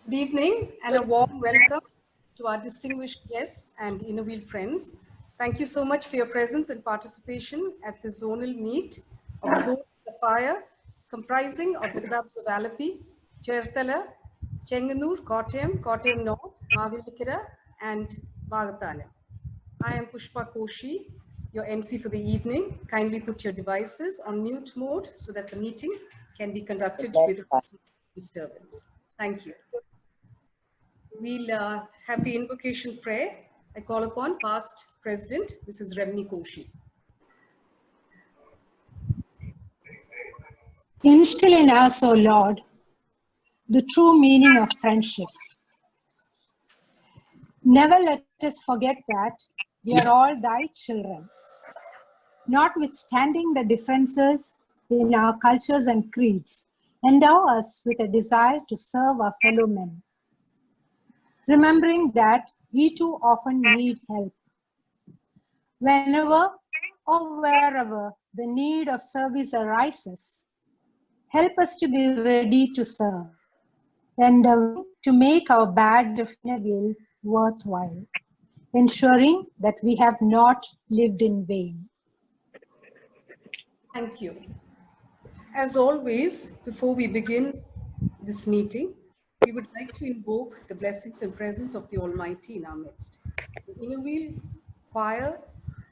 Good evening and a warm welcome to our distinguished guests and Innovil friends. Thank you so much for your presence and participation at the zonal meet of Zone Sapphire, comprising of the clubs of Alapi, Cherthala, Chenganur, Kottayam, Kottayam North, Mavelikara, and Vagatana. I am Pushpa Koshi, your MC for the evening. Kindly put your devices on mute mode so that the meeting can be conducted without disturbance. Thank you. We'll have the invocation prayer. I call upon past President, Mrs. Remini Koshi. Instill in us, O Lord, the true meaning of friendship. Never let us forget that we are all thy children. Notwithstanding the differences in our cultures and creeds, endow us with a desire to serve our fellow men. Remembering that we too often need help. Whenever or wherever the need of service arises, help us to be ready to serve, endeavoring to make our badge of will worthwhile, ensuring that we have not lived in vain. Thank you. As always, before we begin this meeting, we would like to invoke the blessings and presence of the Almighty in our midst. The Innovil choir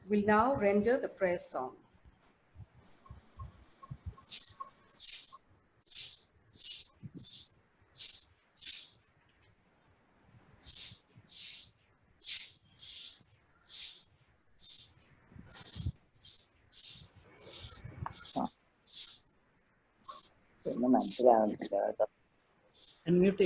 will now render the prayer song. Unmute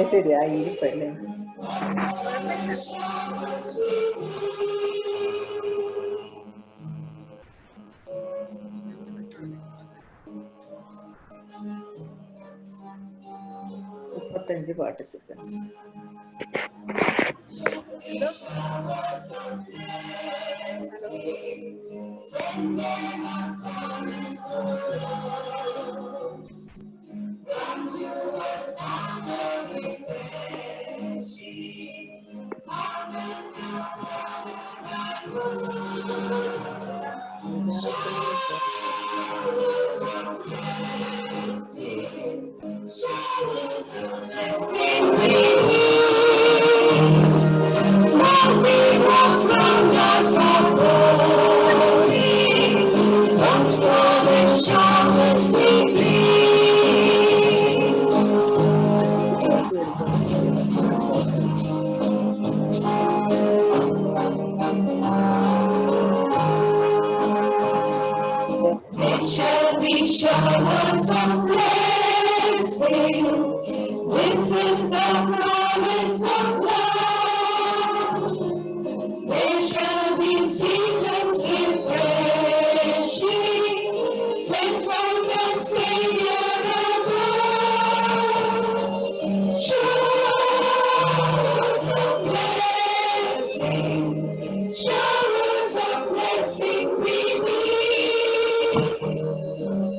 ചെയ്യ് ശരിയാ ഇരിപ്പല്ലേ മുപ്പത്തഞ്ച് participants This is the promise of love. There shall be seasons refreshing, sent from the Savior above. Showers of blessing, showers of blessing we need.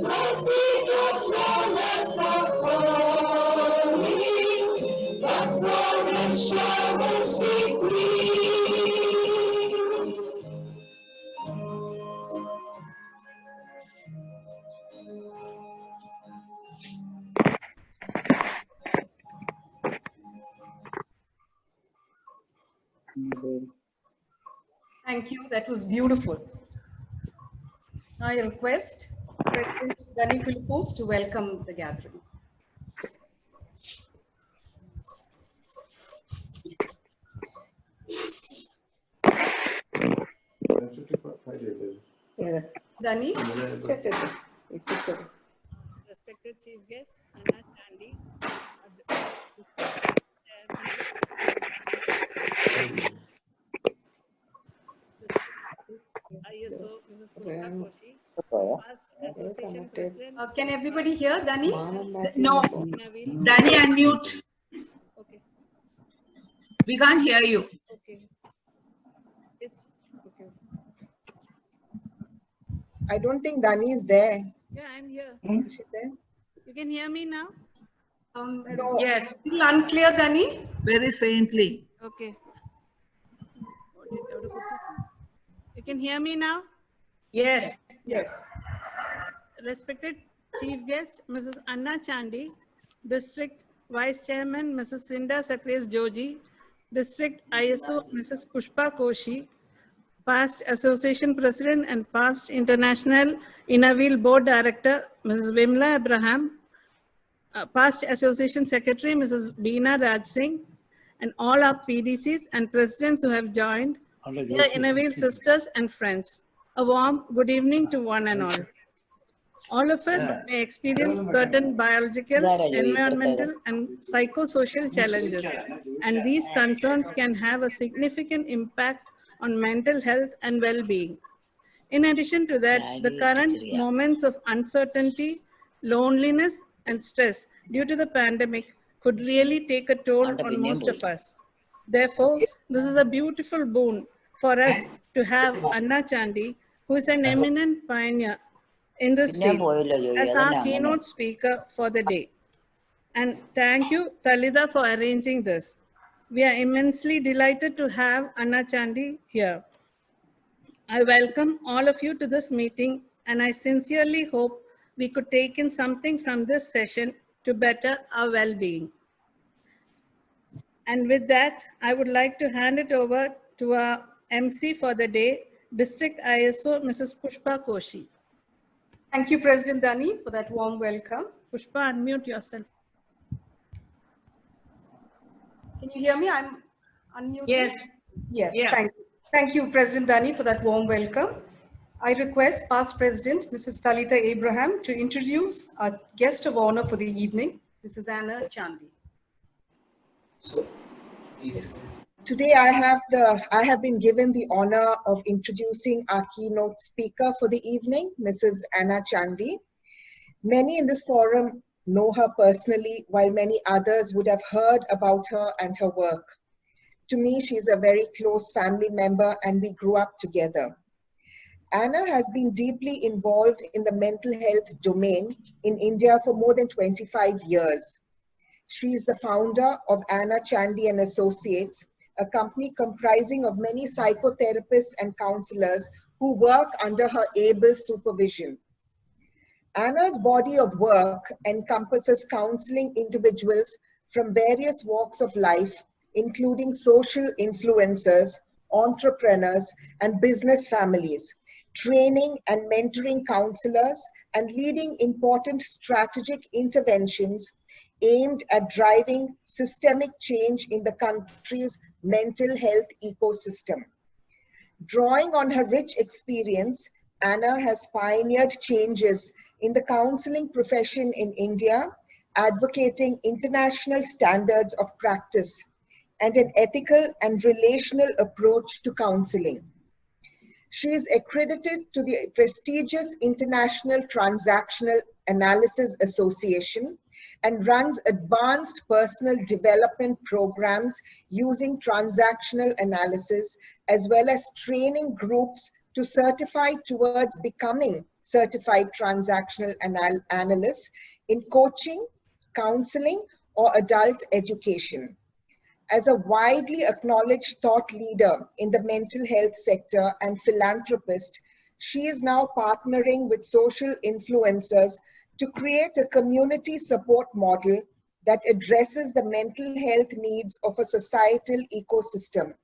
Mercy drops round us are falling, but for the showers we glean. Thank you. That was beautiful. Now I request President Danny Philippos to welcome the gathering. Danny, Respected Chief Guest, Anna Chandy, ISO, Mrs. Pushpa Koshi, past Association President. can everybody hear Danny? No, Naveen. Danny, unmute. Okay, We can't hear you. okay. It's okay. I don't think Dani is there. Yeah, I'm here. Is she there? You can hear me now? No. Yes, Still unclear, Danny? very faintly. Okay. You can hear me now? Yes. Yes. Respected Chief Guest, Mrs. Anna Chandy, District Vice Chairman, Mrs. Cinda Sakres Joji, District ISO, Mrs. Pushpa Koshi, past Association President and past International Inavil Board Director, Mrs. Vimla Abraham, past Association Secretary, Mrs. Beena Raj Singh, and all our PDCs and presidents who have joined, dear Inavil sisters and friends. A warm good evening to one and all. All of us may experience certain biological, environmental, and psychosocial challenges, and these concerns can have a significant impact on mental health and well-being. In addition to that, the current moments of uncertainty, loneliness, and stress due to the pandemic could really take a toll on most of us. Therefore, this is a beautiful boon for us to have Anna Chandy, who is an eminent pioneer in this field, as our keynote speaker for the day. And thank you, Talida, for arranging this. We are immensely delighted to have Anna Chandy here. I welcome all of you to this meeting, and I sincerely hope we could take in something from this session to better our well-being. And with that, I would like to hand it over to our MC for the day, District ISO, Mrs. Pushpa Koshi. Thank you, President Danny, for that warm welcome. Pushpa, unmute yourself. Can you hear me? I'm unmuted. Yes. Yes, Yeah. thank you. Thank you, President Danny, for that warm welcome. I request past President, Mrs. Talitha Abraham, to introduce our guest of honor for the evening, Mrs. Anna Chandy. Today I have been given the honor of introducing our keynote speaker for the evening, Mrs. Anna Chandy. Many in this forum know her personally, while many others would have heard about her and her work. To me, she's a very close family member and we grew up together. Anna has been deeply involved in the mental health domain in India for more than 25 years. She is the founder of Anna Chandy and Associates, a company comprising of many psychotherapists and counselors who work under her able supervision. Anna's body of work encompasses counseling individuals from various walks of life, including social influencers, entrepreneurs, and business families, training and mentoring counselors, and leading important strategic interventions aimed at driving systemic change in the country's mental health ecosystem. Drawing on her rich experience, Anna has pioneered changes in the counseling profession in India advocating international standards of practice and an ethical and relational approach to counseling. She is accredited to the prestigious International Transactional Analysis Association and runs advanced personal development programs using transactional analysis, as well as training groups to certify towards becoming certified transactional analysts in coaching, counseling, or adult education. As a widely acknowledged thought leader in the mental health sector and philanthropist, she is now partnering with social influencers to create a community support model that addresses the mental health needs of a societal ecosystem.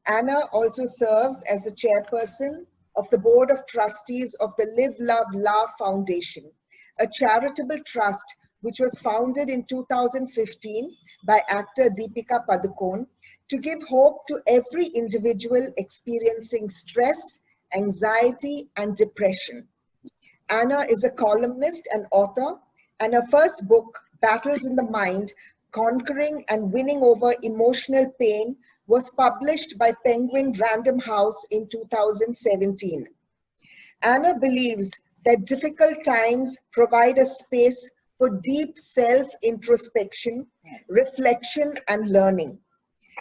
Anna also serves as the chairperson of the Board of Trustees of the Live, Love, Laugh Foundation, a charitable trust which was founded in 2015 by actor Deepika Padukone to give hope to every individual experiencing stress, anxiety, and depression. Anna is a columnist and author, and her first book, Battles in the Mind, Conquering and Winning Over Emotional Pain, was published by Penguin Random House in 2017. Anna believes that difficult times provide a space for deep self-introspection, reflection, and learning.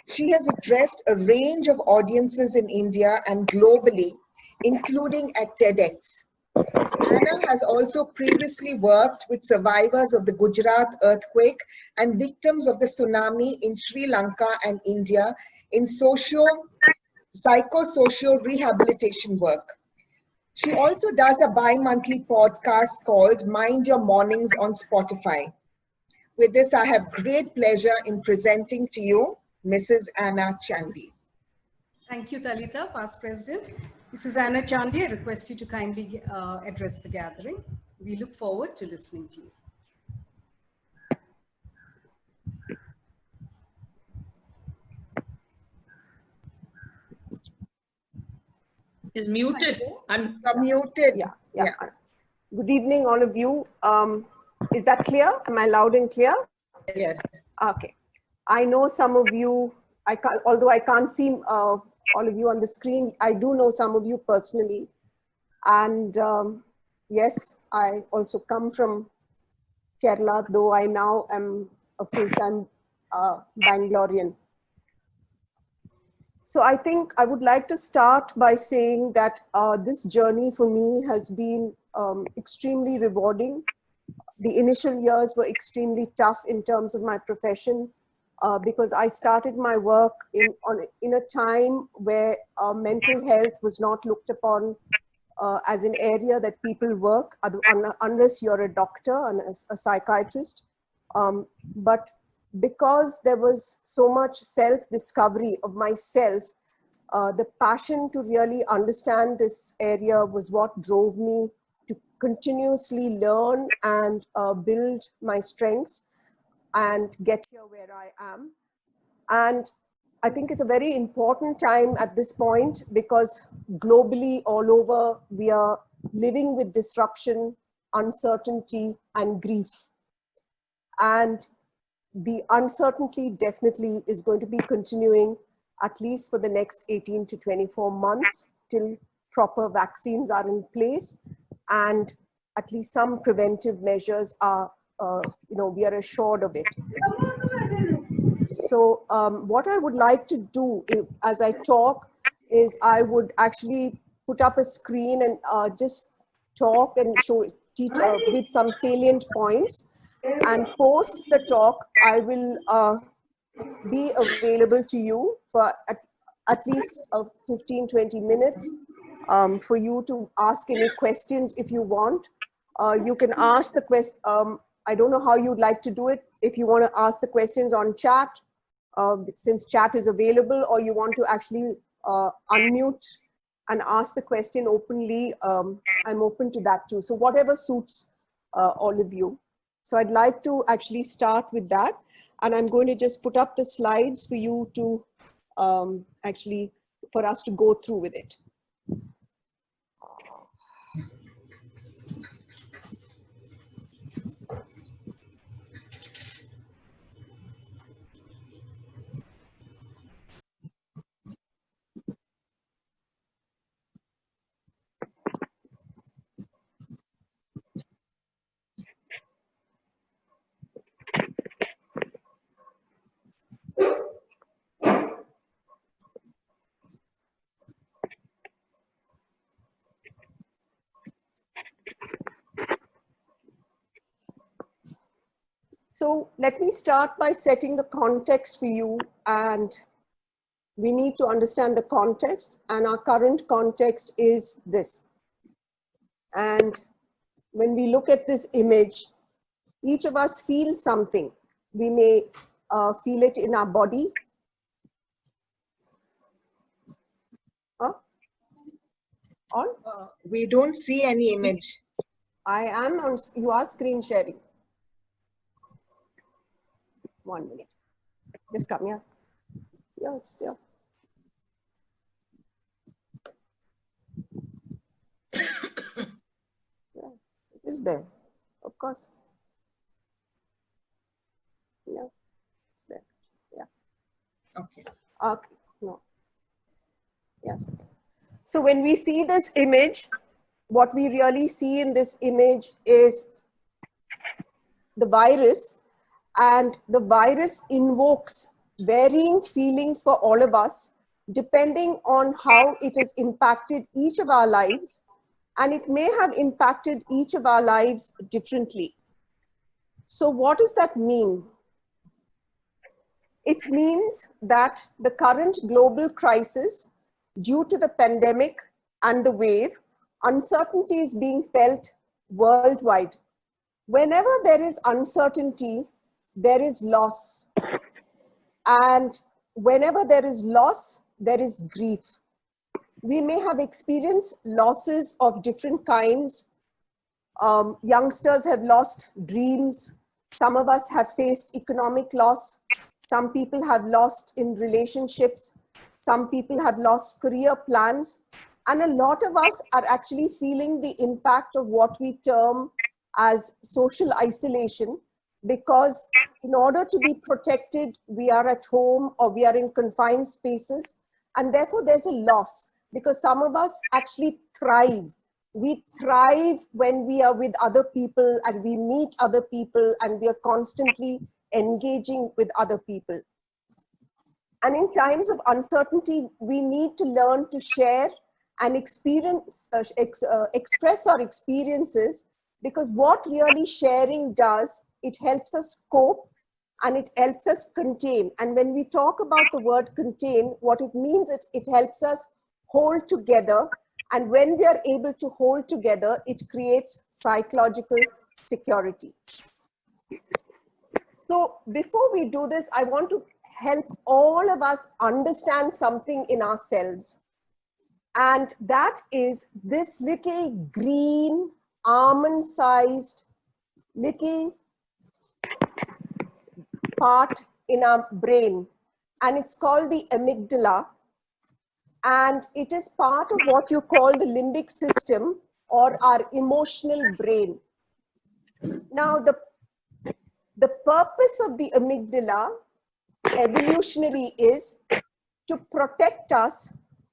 She has addressed a range of audiences in India and globally, including at TEDx. Anna has also previously worked with survivors of the Gujarat earthquake and victims of the tsunami in Sri Lanka and India in psychosocial rehabilitation work. She also does a bi-monthly podcast called Mind Your Mornings on Spotify. With this, I have great pleasure in presenting to you Mrs. Anna Chandy. Thank you, Talitha, past president. Mrs. Anna Chandy, I request you to kindly address the gathering. We look forward to listening to you. Is muted. You're muted. Yeah. Good evening, all of you. Is that clear? Am I loud and clear? Yes. Okay. I know some of you, although I can't see all of you on the screen, I do know some of you personally. And yes, I also come from Kerala, though I now am a full-time Bangalorean. So I think I would like to start by saying that this journey for me has been extremely rewarding. The initial years were extremely tough in terms of my profession because I started my work in a time where mental health was not looked upon as an area that people work unless you're a doctor and a psychiatrist. But because there was so much self-discovery of myself, the passion to really understand this area was what drove me to continuously learn and build my strengths and get here where I am. And I think it's a very important time at this point because globally, all over, we are living with disruption, uncertainty, and grief. And the uncertainty definitely is going to be continuing at least for the next 18 to 24 months till proper vaccines are in place and at least some preventive measures are, we are assured of it. So what I would like to do as I talk is I would actually put up a screen and just talk and show with some salient points. And post the talk, I will be available to you for at least 15-20 minutes for you to ask any questions if you want. You can ask the question. I don't know how you'd like to do it. If you want to ask the questions on chat, since chat is available, or you want to actually unmute and ask the question openly, I'm open to that too. So whatever suits all of you. So I'd like to actually start with that. And I'm going to just put up the slides for you to for us to go through with it. So let me start by setting the context for you, and we need to understand the context, and our current context is this. And when we look at this image, each of us feels something. We may feel it in our body. Huh? On? We don't see any image. I am on, you are screen sharing. 1 minute. Just come here. Yeah, it's here. Yeah, it is there, of course. Yeah, it's there. Yeah. Okay. Okay. No. Yes. Okay. So when we see this image, what we really see in this image is the virus, and the virus invokes varying feelings for all of us, depending on how it has impacted each of our lives, and it may have impacted each of our lives differently. So what does that mean? It means that the current global crisis, due to the pandemic and the wave, uncertainty is being felt worldwide. Whenever there is uncertainty, there is loss. And whenever there is loss, there is grief. We may have experienced losses of different kinds. Youngsters have lost dreams. Some of us have faced economic loss. Some people have lost in relationships. Some people have lost career plans. And a lot of us are actually feeling the impact of what we term as social isolation, because in order to be protected, we are at home or we are in confined spaces. And therefore there's a loss, because some of us actually thrive. We thrive when we are with other people and we meet other people and we are constantly engaging with other people. And in times of uncertainty, we need to learn to share and experience, express our experiences, because what really sharing does, it helps us cope and it helps us contain. And when we talk about the word contain, what it means is it helps us hold together. And when we are able to hold together, it creates psychological security. So before we do this, I want to help all of us understand something in ourselves. And that is this little green, almond-sized little part in our brain. And it's called the amygdala. And it is part of what you call the limbic system, or our emotional brain. Now, the purpose of the amygdala, evolutionary, is to protect us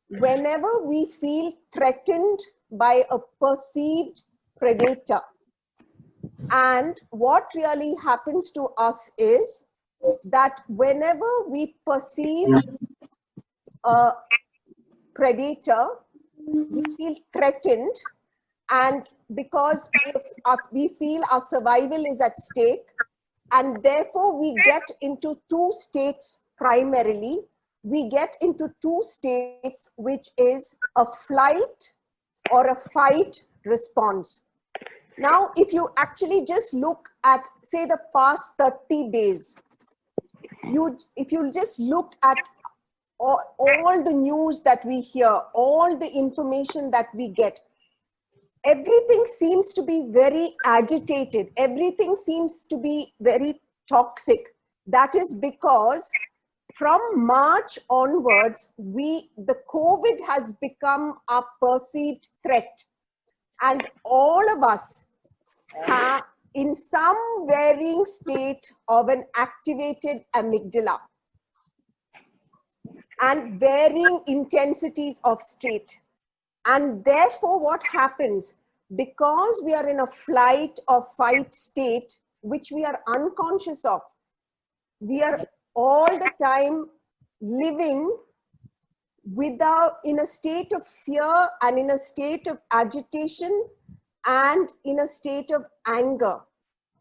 whenever we feel threatened by a perceived predator. And what really happens to us is that whenever we perceive a predator, we feel threatened, and because we feel our survival is at stake, and therefore we get into two states primarily. We get into two states, which is a flight or a fight response. Now, if you actually just look at, say, the past 30 days, if you just look at all the news that we hear, all the information that we get, everything seems to be very agitated. Everything seems to be very toxic. That is because from March onwards, the COVID has become a perceived threat. And all of us are in some varying state of an activated amygdala and varying intensities of state. And therefore what happens, because we are in a flight or fight state, which we are unconscious of, we are all the time living in a state of fear and in a state of agitation and in a state of anger.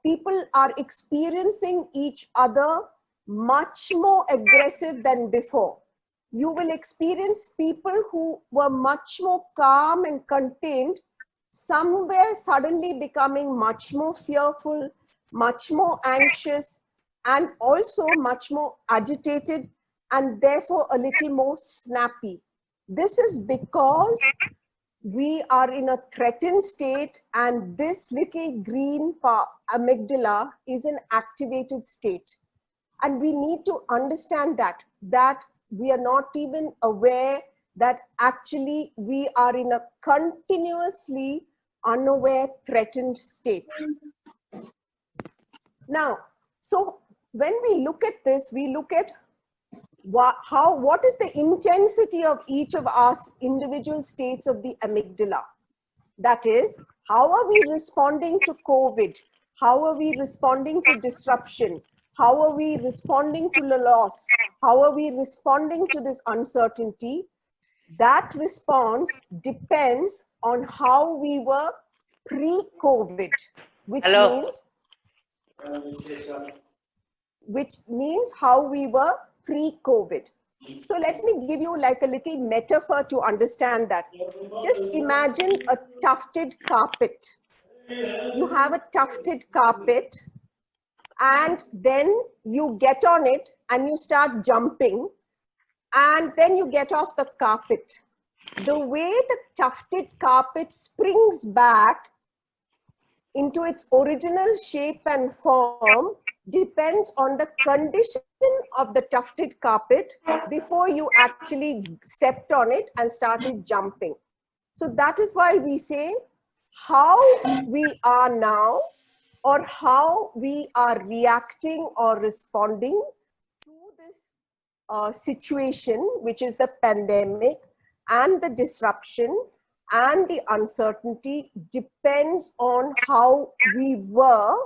people are experiencing each other much more aggressive than before. You will experience people who were much more calm and contained, somewhere suddenly becoming much more fearful, much more anxious, and also much more agitated, and therefore a little more snappy. This is because we are in a threatened state, and this little green amygdala is an activated state. And we need to understand that we are not even aware that actually we are in a continuously unaware threatened state. Now, so when we look at this, we look at what is the intensity of each of our individual states of the amygdala. That is, how are we responding to COVID? How are we responding to disruption? How are we responding to the loss? How are we responding to this uncertainty? That response depends on how we were pre-COVID, which means how we were pre-COVID. So let me give you like a little metaphor to understand that. Just imagine a tufted carpet. You have a tufted carpet, and then you get on it and you start jumping, and then you get off the carpet. The way the tufted carpet springs back into its original shape and form depends on the condition of the tufted carpet before you actually stepped on it and started jumping. So that is why we say how we are now, or how we are reacting or responding to this situation, which is the pandemic and the disruption and the uncertainty, depends on how we were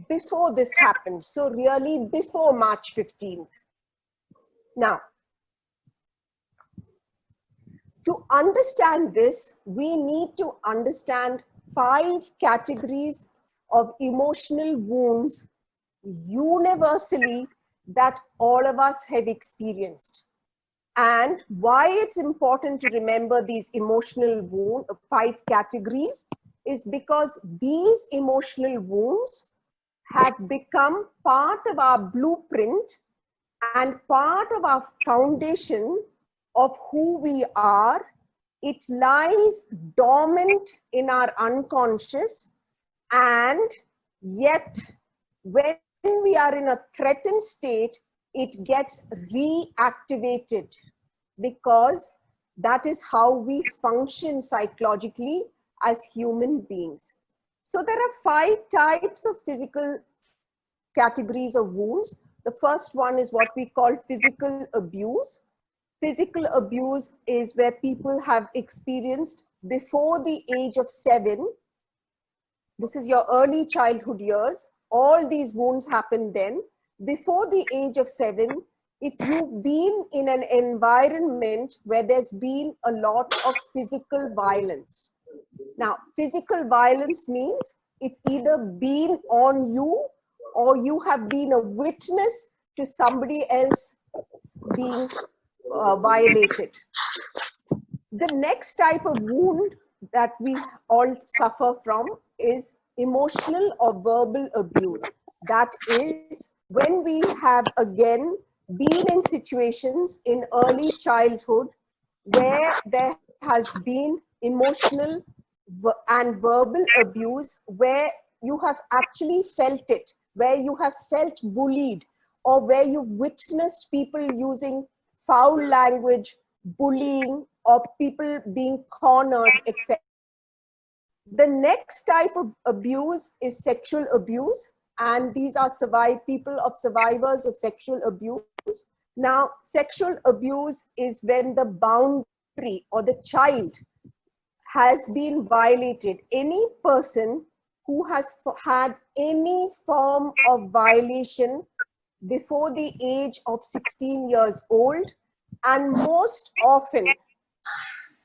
before this happened. So really before March 15th. Now, to understand this, we need to understand 5 categories of emotional wounds universally that all of us have experienced. And why it's important to remember these emotional wounds, 5 categories, is because these emotional wounds have become part of our blueprint and part of our foundation of who we are. It lies dormant in our unconscious, and yet when we are in a threatened state, it gets reactivated, because that is how we function psychologically as human beings. So there are 5 types of physical categories of wounds. The first one is what we call physical abuse. Physical abuse is where people have experienced before the age of 7. This is your early childhood years. All these wounds happen then. Before the age of 7, if you've been in an environment where there's been a lot of physical violence. Now, physical violence means it's either been on you or you have been a witness to somebody else being violated. The next type of wound that we all suffer from is emotional or verbal abuse. That is when we have again been in situations in early childhood where there has been emotional and verbal abuse, where you have actually felt it, where you have felt bullied, or where you've witnessed people using foul language, bullying, or people being cornered, etc. The next type of abuse is sexual abuse, and these are people of survivors of sexual abuse. Now, sexual abuse is when the boundary or the child has been violated. Any person who has had any form of violation before the age of 16 years old, and most often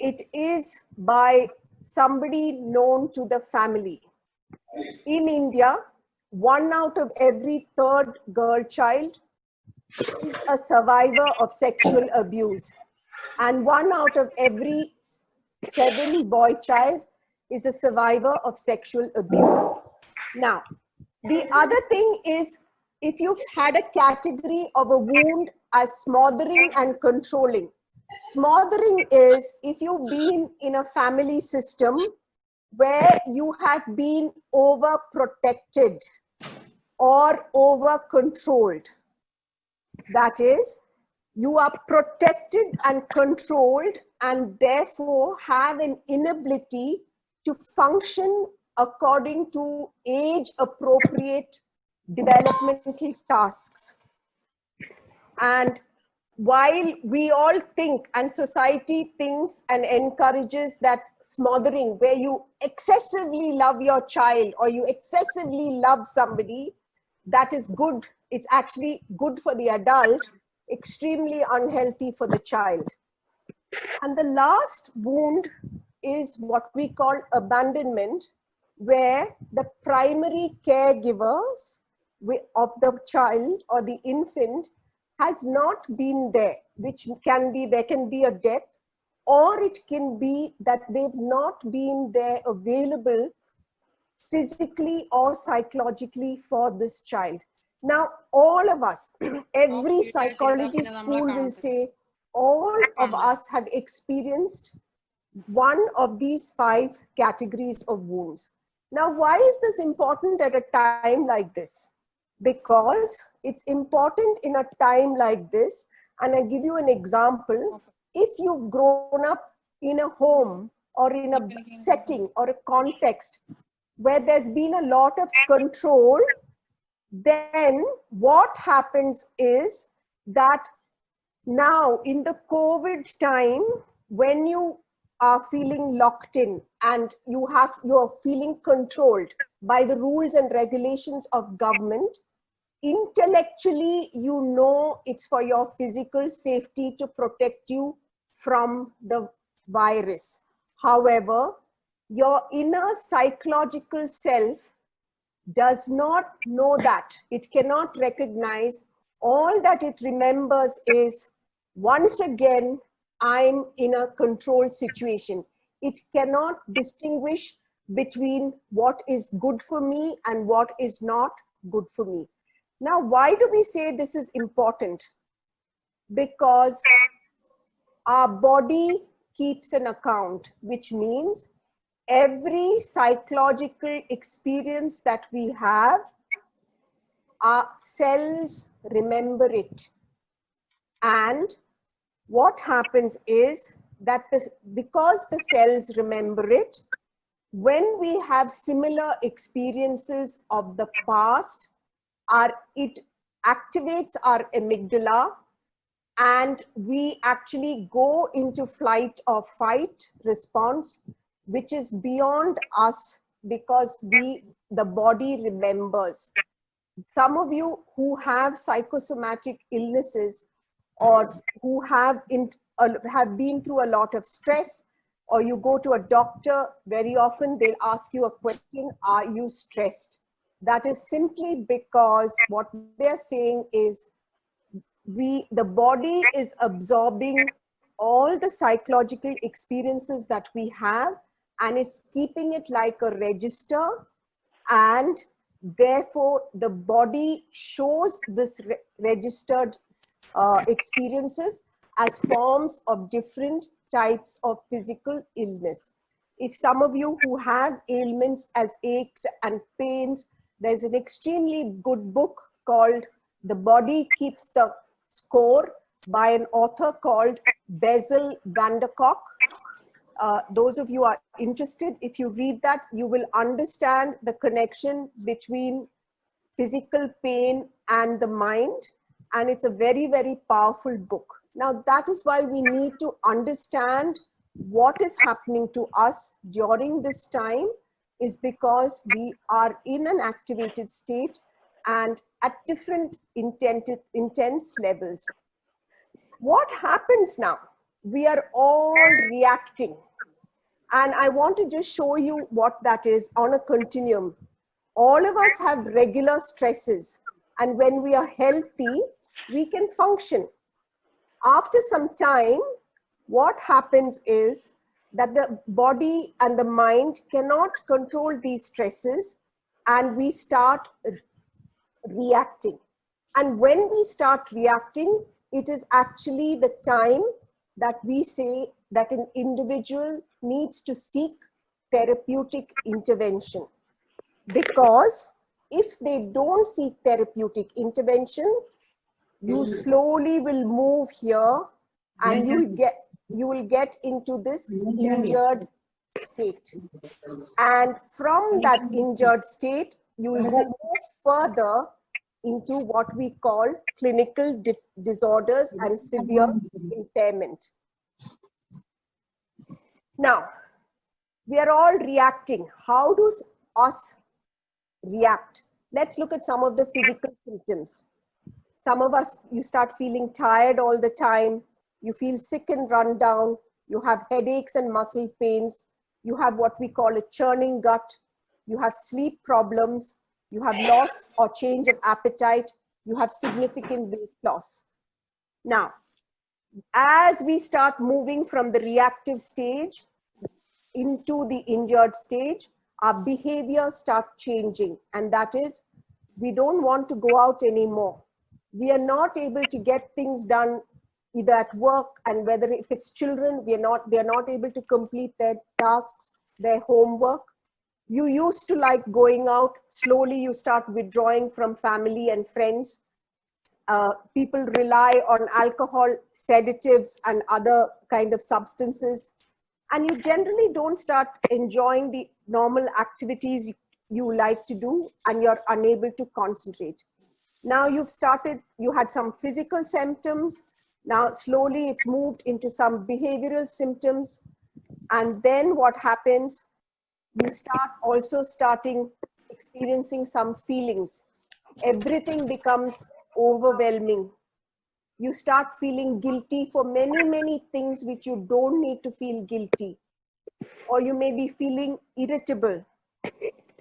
it is by somebody known to the family. In India, 1 out of every 3rd girl child is a survivor of sexual abuse. And 1 out of every 7 boy child is a survivor of sexual abuse. Now, the other thing is, if you've had a category of a wound as smothering and controlling. Smothering is if you've been in a family system where you have been overprotected or over-controlled. That is, you are protected and controlled and therefore have an inability to function according to age-appropriate developmental tasks. And while we all think, and society thinks and encourages that smothering, where you excessively love your child or you excessively love somebody, that is good. It's actually good for the adult, extremely unhealthy for the child. And the last wound is what we call abandonment, where the primary caregivers of the child or the infant has not been there, which can be, there can be a death, or it can be that they've not been there available physically or psychologically for this child. Now, all of us, every psychology school will say, all of us have experienced one of these 5 categories of wounds. Now, why is this important at a time like this? Because it's important in a time like this, and I'll give you an example. If you've grown up in a home or in a setting or a context where there's been a lot of control, then what happens is that now in the COVID time, when you are feeling locked in and you're feeling controlled by the rules and regulations of government, intellectually, you know it's for your physical safety to protect you from the virus. However, your inner psychological self does not know that. It cannot recognize. All that it remembers is, once again, I'm in a controlled situation. It cannot distinguish between what is good for me and what is not good for me. Now, why do we say this is important? Because our body keeps an account, which means every psychological experience that we have, our cells remember it. And what happens is that because the cells remember it, when we have similar experiences of the past, it activates our amygdala, and we actually go into flight or fight response, which is beyond us because the body remembers. Some of you who have psychosomatic illnesses or who have been through a lot of stress, or you go to a doctor, very often they'll ask you a question, are you stressed? That is simply because what they're saying is the body is absorbing all the psychological experiences that we have, and it's keeping it like a register, and therefore the body shows this registered experiences as forms of different types of physical illness. If some of you who have ailments as aches and pains, there's an extremely good book called The Body Keeps the Score by an author called Bessel van der Kolk. Those of you are interested, if you read that, you will understand the connection between physical pain and the mind. And it's a very, very powerful book. Now, that is why we need to understand what is happening to us during this time, is because we are in an activated state and at different intense levels. What happens now? We are all reacting. And I want to just show you what that is on a continuum. all of us have regular stresses, and when we are healthy, we can function. After some time, what happens is that the body and the mind cannot control these stresses, and we start reacting. And when we start reacting, it is actually the time that we say that an individual needs to seek therapeutic intervention. Because if they don't seek therapeutic intervention, you slowly will move here and you will get into this injured state. And from that injured state, you will move further into what we call clinical disorders and severe impairment. Now, we are all reacting. How does us react? Let's look at some of the physical symptoms. Some of us, you start feeling tired all the time. You feel sick and run down. You have headaches and muscle pains. You have what we call a churning gut. You have sleep problems. You have loss or change of appetite. You have significant weight loss. Now, as we start moving from the reactive stage into the injured stage, our behavior start changing. And that is, we don't want to go out anymore. We are not able to get things done either at work, and whether if it's children, they're not able to complete their tasks, their homework. You used to like going out. Slowly you start withdrawing from family and friends. People rely on alcohol, sedatives, and other kind of substances. And you generally don't start enjoying the normal activities you like to do, and you're unable to concentrate. Now you had some physical symptoms. Now slowly it's moved into some behavioral symptoms. And then what happens? You start also experiencing some feelings. Everything becomes overwhelming. You start feeling guilty for many, many things which you don't need to feel guilty. Or you may be feeling irritable,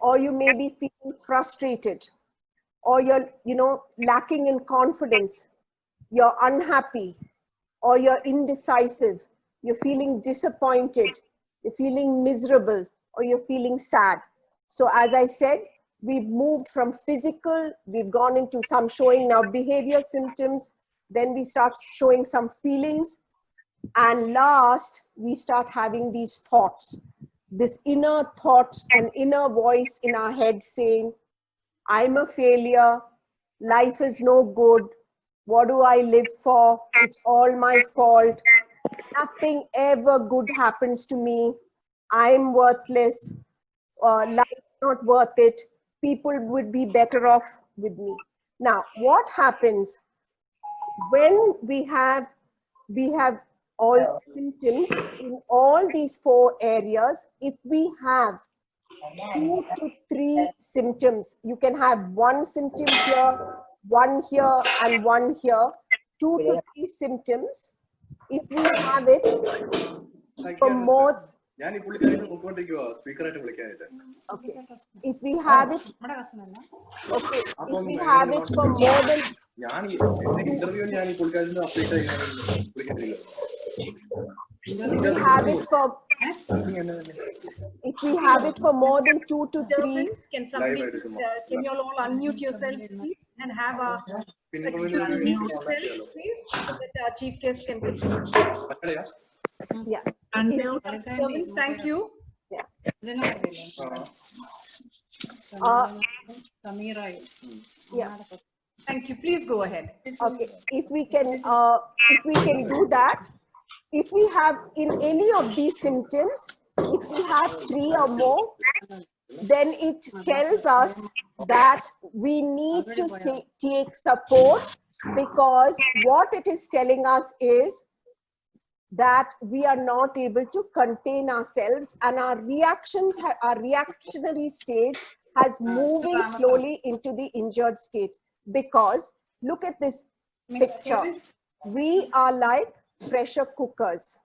or you may be feeling frustrated, or you're, lacking in confidence. You're unhappy, or you're indecisive. You're feeling disappointed. You're feeling miserable, or you're feeling sad. So as I said, we've moved from physical, we've gone into some showing now behavior symptoms, then we start showing some feelings, and last, we start having these thoughts, this inner thoughts and inner voice in our head saying, I'm a failure, life is no good, what do I live for, it's all my fault, nothing ever good happens to me, I'm worthless, life is not worth it, people would be better off with me. Now, what happens when we have all symptoms in all these 4 areas? If we have 2 to 3 symptoms, you can have 1 symptom here, 1 here, and 1 here, 2 to 3 symptoms. If we have it for more, okay, if we have it, okay, if we have it for more than, if we have it for more than 2 to 3, can somebody, can you all unmute yourselves, please, and have a, excuse me, mute yourselves, please, so that our chief guest can continue. yeah. Disturbance, thank you. Yeah. Yeah. Thank you. Please go ahead. Okay. If we can do that, if we have in any of these symptoms, if we have 3 or more, then it tells us that we need to take support, because what it is telling us is that we are not able to contain ourselves, and our reactions, our reactionary stage has moving slowly into the injured state. Because look at this picture. We are like pressure cookers.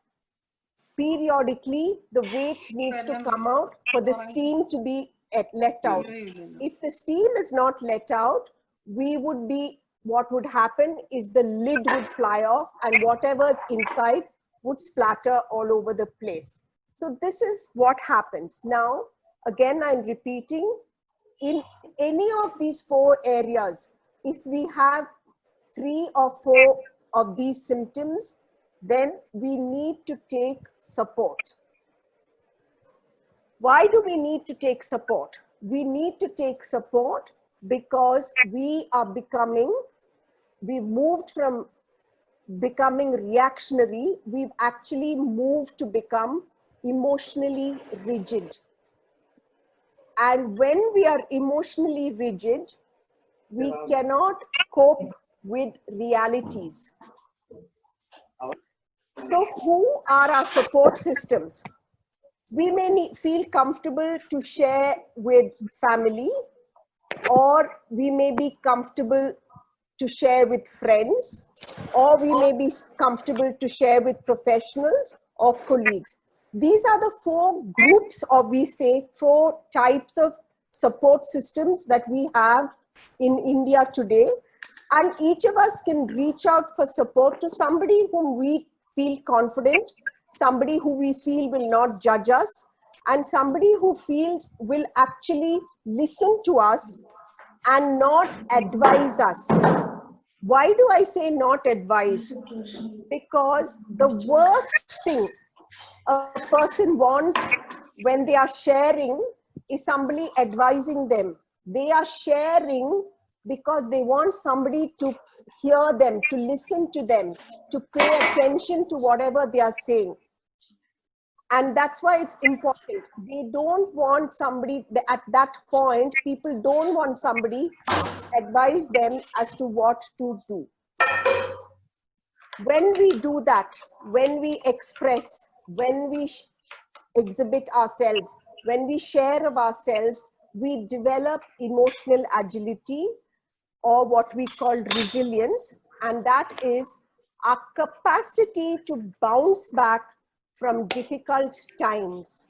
Periodically, the weight needs to come out for the steam to be let out. If the steam is not let out, what would happen is the lid would fly off and whatever's inside would splatter all over the place. So this is what happens. Now, again, I'm repeating, in any of these 4 areas, if we have 3 or 4 of these symptoms, then we need to take support. Why do we need to take support? We need to take support because we've moved from becoming reactionary, we've actually moved to become emotionally rigid. And when we are emotionally rigid, we cannot cope with realities. So who are our support systems? We may feel comfortable to share with family, or we may be comfortable to share with friends, or we may be comfortable to share with professionals or colleagues. These are the 4 groups, or we say 4 types of support systems that we have in India today. And each of us can reach out for support to somebody whom we feel confident, somebody who we feel will not judge us, and somebody who feels will actually listen to us and not advise us. Why do I say not advise? Because the worst thing a person wants when they are sharing is somebody advising them. They are sharing because they want somebody to hear them, to listen to them, to pay attention to whatever they are saying. And that's why it's important. They don't want somebody, at that point, people don't want somebody to advise them as to what to do. When we do that, when we express, when we exhibit ourselves, when we share of ourselves, we develop emotional agility, or what we call resilience, and that is our capacity to bounce back from difficult times.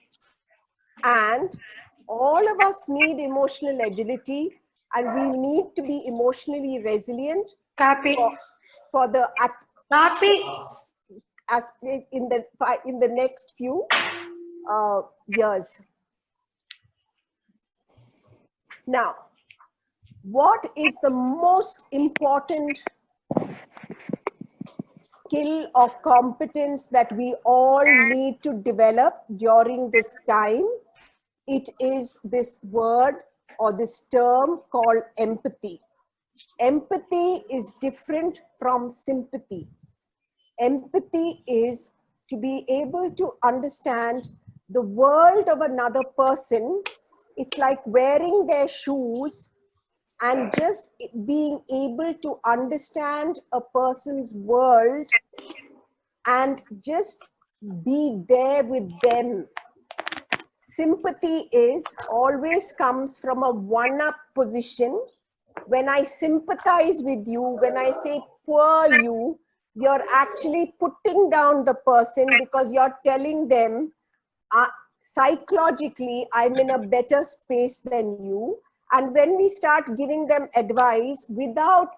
And all of us need emotional agility, and we need to be emotionally resilient for the in the next few years. Now, what is the most important skill or competence that we all need to develop during this time? It is this word or this term called empathy. Empathy is different from sympathy. Empathy is to be able to understand the world of another person. It's like wearing their shoes and just being able to understand a person's world and just be there with them. Sympathy always comes from a one-up position. When I sympathize with you, when I say poor you, you're actually putting down the person because you're telling them, psychologically, I'm in a better space than you. And when we start giving them advice without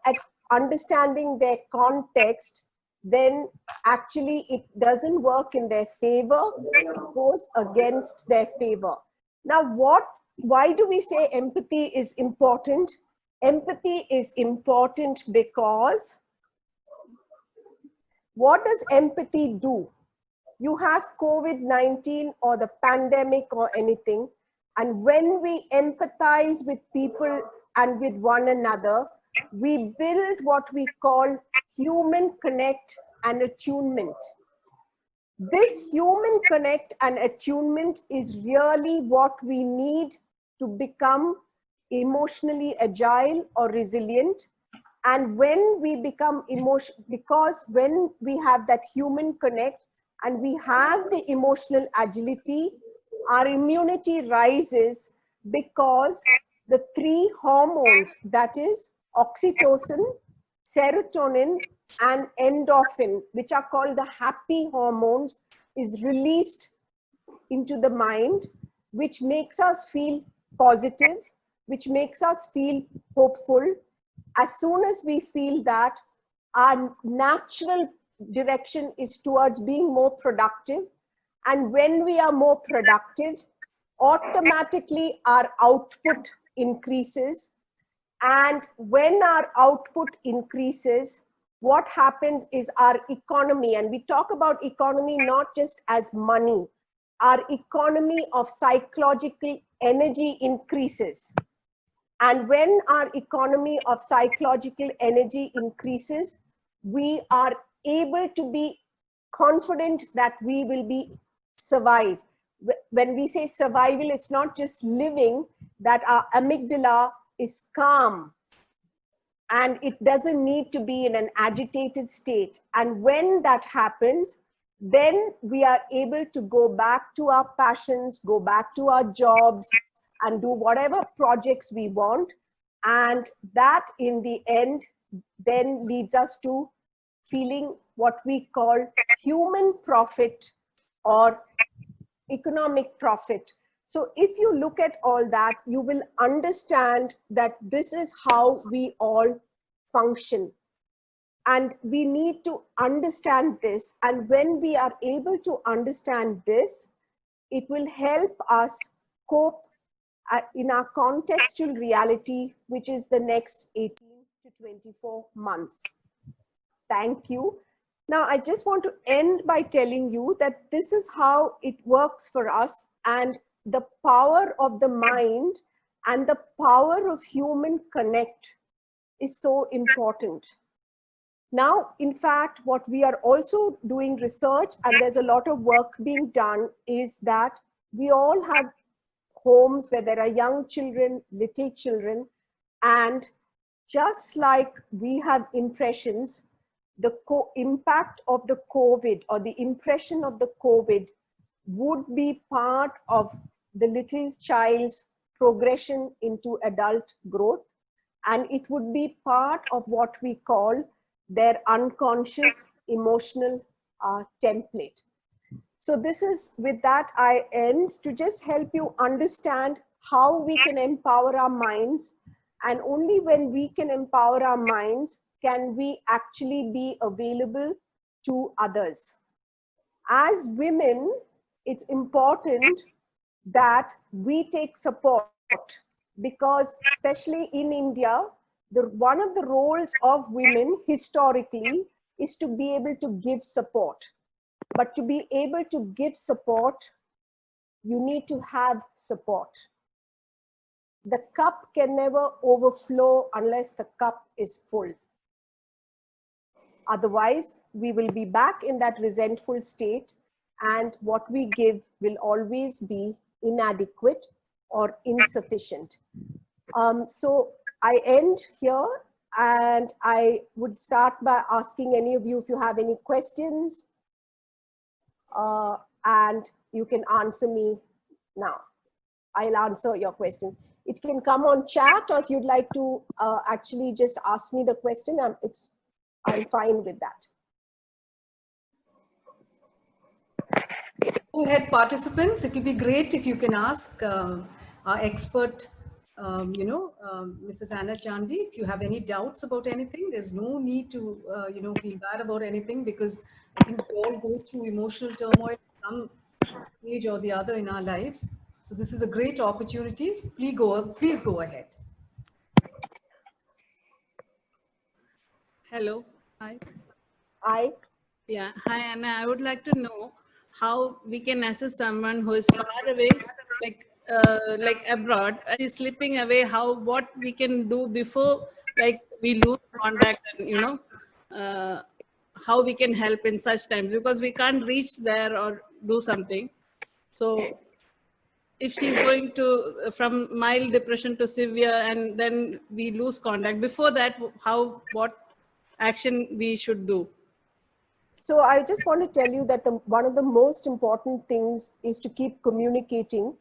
understanding their context, then actually it doesn't work in their favor, it goes against their favor. Now, why do we say empathy is important? Empathy is important because what does empathy do? You have COVID-19 or the pandemic or anything, and when we empathize with people and with one another, we build what we call human connect and attunement. This human connect and attunement is really what we need to become emotionally agile or resilient. And when we become because when we have that human connect and we have the emotional agility, our immunity rises because the 3 hormones, that is oxytocin, serotonin, and endorphin, which are called the happy hormones, is released into the mind, which makes us feel positive, which makes us feel hopeful. As soon as we feel that, our natural direction is towards being more productive. And when we are more productive, automatically our output increases. And when our output increases, what happens is our economy, and we talk about economy not just as money, our economy of psychological energy increases. And when our economy of psychological energy increases, we are able to be confident that we will be survive. When we say survival, it's not just living, that our amygdala is calm and it doesn't need to be in an agitated state. And when that happens, then we are able to go back to our passions, go back to our jobs, and do whatever projects we want. And that in the end then leads us to feeling what we call human profit or economic profit. So if you look at all that, you will understand that this is how we all function. And we need to understand this. And when we are able to understand this, it will help us cope in our contextual reality, which is the next 18 to 24 months. Thank you. Now, I just want to end by telling you that this is how it works for us, and the power of the mind and the power of human connect is so important. Now, in fact, what we are also doing research, and there's a lot of work being done, is that we all have homes where there are young children, little children, and just like we have impressions, the impact of the COVID or the impression of the COVID would be part of the little child's progression into adult growth, and it would be part of what we call their unconscious emotional template. So this is, with that I end, to just help you understand how we can empower our minds, and only when we can empower our minds can we actually be available to others. As women, it's important that we take support, because especially in India, one of the roles of women historically is to be able to give support. But to be able to give support, you need to have support. The cup can never overflow unless the cup is full. Otherwise, we will be back in that resentful state, and what we give will always be inadequate or insufficient. So I end here, and I would start by asking any of you if you have any questions, and you can answer me now. I'll answer your question. It can come on chat, or if you'd like to actually just ask me the question, I'm fine with that. Go ahead, participants. It will be great if you can ask our expert, Mrs. Anna Chandy, if you have any doubts about anything. There's no need to, feel bad about anything, because I think we all go through emotional turmoil at some stage or the other in our lives. So this is a great opportunity. Please go ahead. Hello. Hi. Hi. Yeah. Hi, Anna. I would like to know how we can assist someone who is far away, like abroad, and is slipping away. What we can do before, like, we lose contact, and how we can help in such times, because we can't reach there or do something. So if she's going to from mild depression to severe, and then we lose contact, before that, what action we should do? So I just want to tell you that one of the most important things is to keep communicating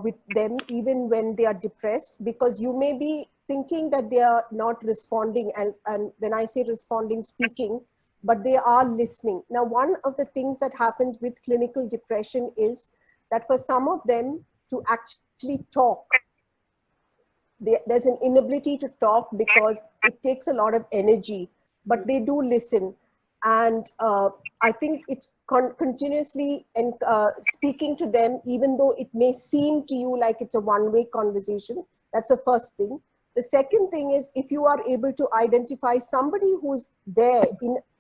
with them even when they are depressed, because you may be thinking that they are not responding, and when I say responding, speaking, but they are listening. Now, one of the things that happens with clinical depression is that for some of them to actually talk there's an inability to talk because it takes a lot of energy, but they do listen. And I think it's continuously and speaking to them, even though it may seem to you like it's a one-way conversation. That's the first thing. The second thing is, if you are able to identify somebody who's there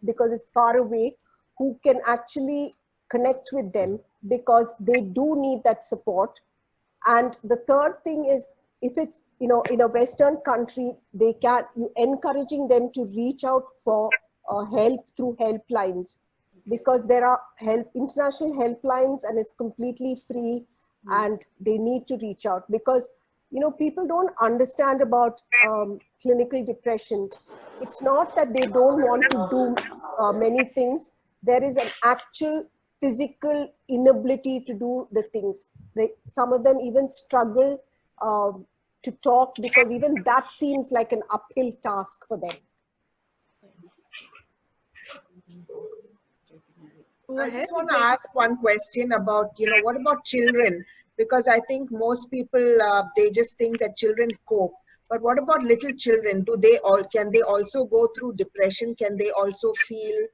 because it's far away, who can actually connect with them, because they do need that support. And the third thing is, if it's, in a Western country, you encouraging them to reach out for help through helplines, because there are international helplines and it's completely free, and they need to reach out, because people don't understand about clinical depression. It's not that they don't want to do many things. There is an actual physical inability to do the things. Some of them even struggle to talk, because even that seems like an uphill task for them. I just want to ask one question about, what about children? Because I think most people, they just think that children cope. But what about little children? Can they also go through depression? Can they also feel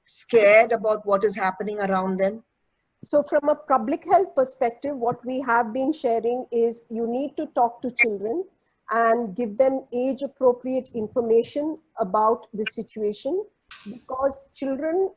scared about what is happening around them? So from a public health perspective, what we have been sharing is you need to talk to children and give them age-appropriate information about the situation, because children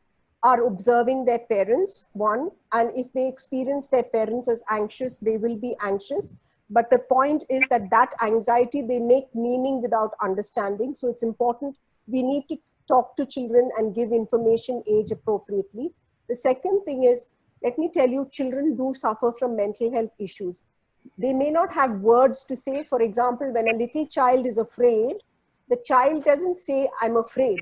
are observing their parents, one, and if they experience their parents as anxious, they will be anxious. But the point is that anxiety, they make meaning without understanding. So it's important, we need to talk to children and give information age appropriately. The second thing is, let me tell you, children do suffer from mental health issues. They may not have words to say. For example, when a little child is afraid, the child doesn't say, I'm afraid.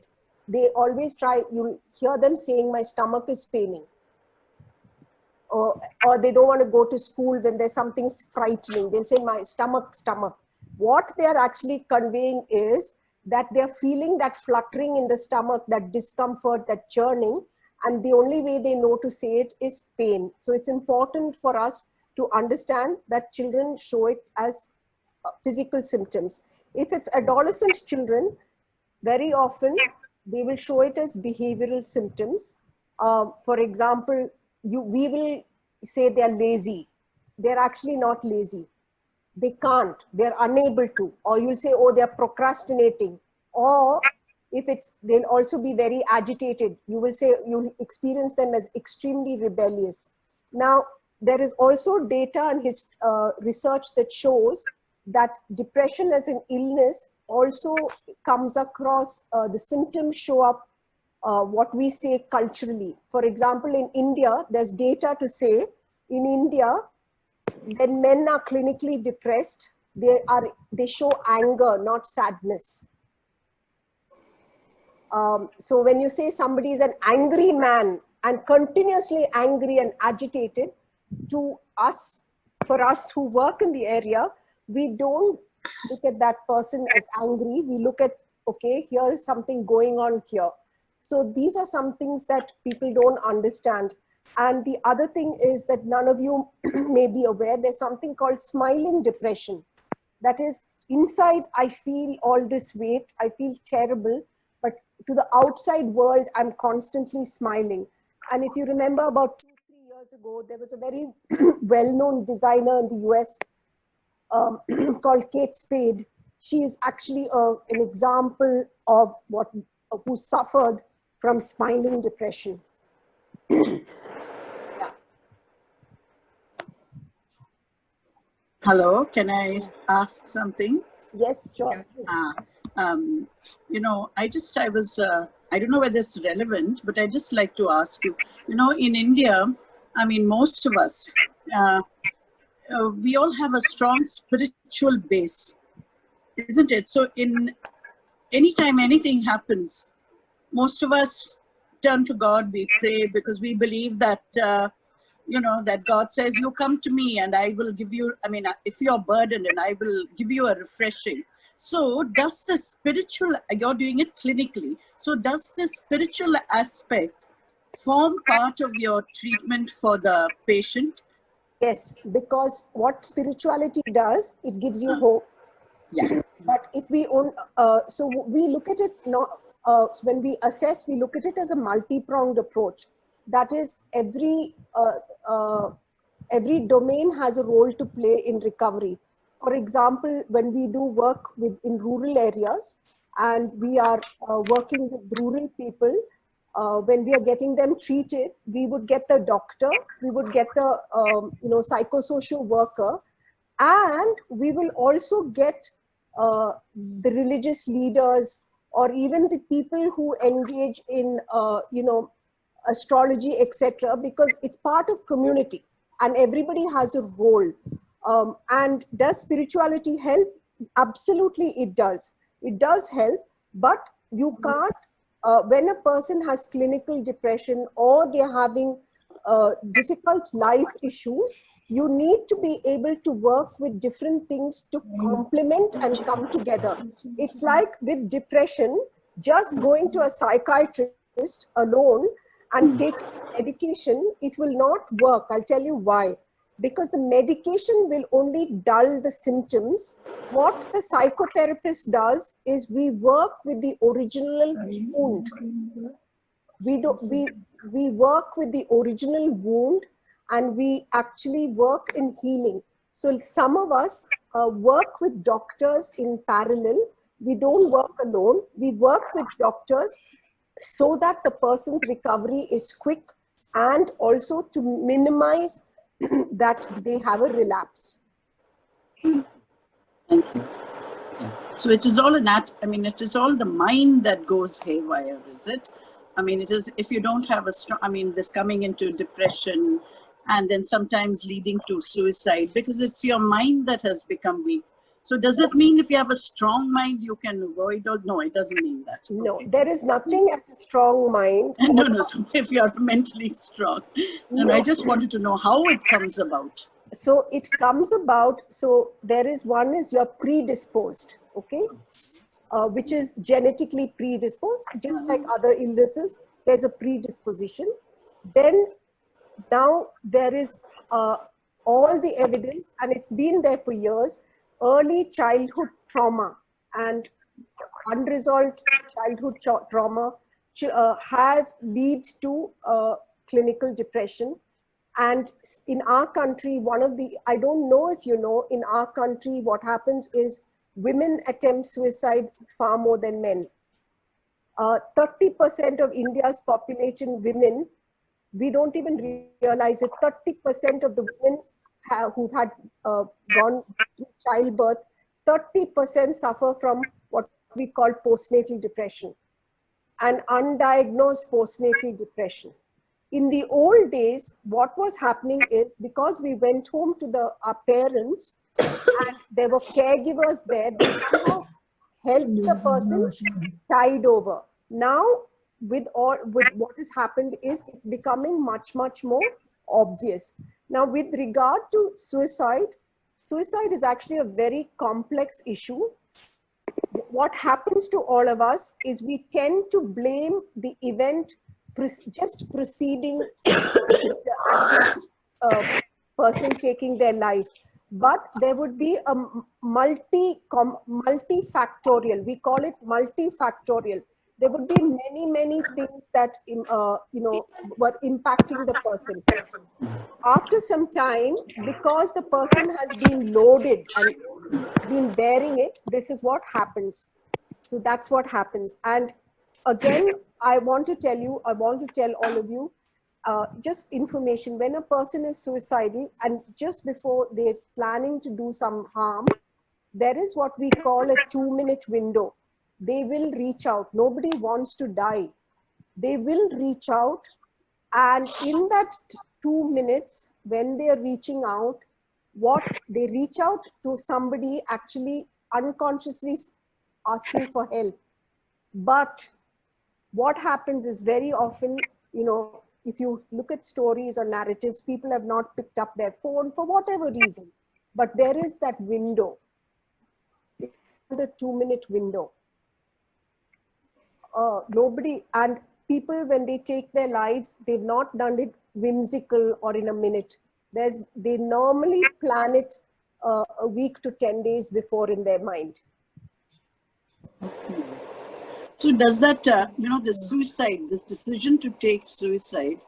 They always you'll hear them saying, my stomach is paining. Or they don't want to go to school when there's something frightening. They'll say, my stomach. What they're actually conveying is that they're feeling that fluttering in the stomach, that discomfort, that churning. And the only way they know to say it is pain. So it's important for us to understand that children show it as physical symptoms. If it's adolescent children, very often they will show it as behavioral symptoms. For example, we will say they're lazy. They're actually not lazy. They can't, they're unable to. Or you'll say, oh, they're procrastinating. Or they'll also be very agitated. You'll experience them as extremely rebellious. Now, there is also data and research that shows that depression as an illness also comes across, the symptoms show up, what we say culturally. For example, in India, there's data to say, in India, when men are clinically depressed, they show anger, not sadness. So when you say somebody is an angry man and continuously angry and agitated, for us who work in the area, we don't look at that person as angry. We look at, okay, here is something going on here. So these are some things that people don't understand. And the other thing is that none of you may be aware, there's something called smiling depression. That is, inside I feel all this weight, I feel terrible, but to the outside world, I'm constantly smiling. And if you remember about 2-3 years ago, there was a very well-known designer in the US called Kate Spade. She is actually an example of who suffered from smiling depression. Hello, can I ask something? Yes, sure. I don't know whether it's relevant, but I just like to ask you, in India, I mean, most of us, we all have a strong spiritual base, isn't it? So anytime anything happens, most of us turn to God, we pray, because we believe that, that God says, you come to me and I will give you, if you're burdened, and I will give you a refreshing. So does the spiritual, you're doing it clinically, so does the spiritual aspect form part of your treatment for the patient? Yes, because what spirituality does, it gives you hope. Yeah. But if we own, so we look at it not, when we assess, we look at it as a multi-pronged approach. That is, every domain has a role to play in recovery. For example, when we do work in rural areas and we are working with rural people, when we are getting them treated, we would get the doctor, we would get the psychosocial worker, and we will also get the religious leaders or even the people who engage in astrology, etc., because it's part of community and everybody has a role. And does spirituality help? Absolutely, it does. It does help, but you can't, when a person has clinical depression or they're having difficult life issues, you need to be able to work with different things to complement and come together. It's like with depression, just going to a psychiatrist alone and taking medication, it will not work. I'll tell you why. Because the medication will only dull the symptoms. What the psychotherapist does is we work with the original wound. We work with the original wound, and we actually work in healing. So some of us work with doctors in parallel. We don't work alone. We work with doctors so that the person's recovery is quick and also to minimize that they have a relapse. Thank you. Yeah. So it is all it is all the mind that goes haywire, is it? I mean, it is, if you don't have a strong, this coming into depression and then sometimes leading to suicide, because it's your mind that has become weak. So does it mean if you have a strong mind, you can avoid, or no, it doesn't mean that? No, okay. There is nothing as a strong mind. No, so if you are mentally strong. And I just wanted to know how it comes about. So it comes about, so there is one is you're predisposed, okay, which is genetically predisposed, just like other illnesses, there's a predisposition. Then now there is all the evidence, and it's been there for years, early childhood trauma and unresolved childhood trauma leads to clinical depression. And in our country, I don't know if you know, in our country, what happens is women attempt suicide far more than men. 30% of India's population, women, we don't even realize it, 30% of the women who've had gone through childbirth, 30% suffer from what we call postnatal depression and undiagnosed postnatal depression. In the old days, what was happening is, because we went home to our parents and there were caregivers there, they somehow helped the person tide over. Now, with what has happened is it's becoming much, much more obvious. Now, with regard to suicide is actually a very complex issue. What happens to all of us is we tend to blame the event just preceding the person taking their life. But there would be a multifactorial, we call it multifactorial. There would be many, many things that were impacting the person. After some time, because the person has been loaded and been bearing it, this is what happens. So that's what happens. And again, I want to tell all of you, just information. When a person is suicidal and just before they're planning to do some harm, there is what we call a 2-minute window. They will reach out. Nobody wants to die. They will reach out. And in that 2 minutes, when they're reaching out, they reach out to somebody actually unconsciously asking for help. But what happens is very often, if you look at stories or narratives, people have not picked up their phone for whatever reason. But there is that window, the 2-minute window. Nobody, and people, when they take their lives, they've not done it whimsical or in a minute. They normally plan it a week to 10 days before in their mind. So does that, the suicide, this decision to take suicide,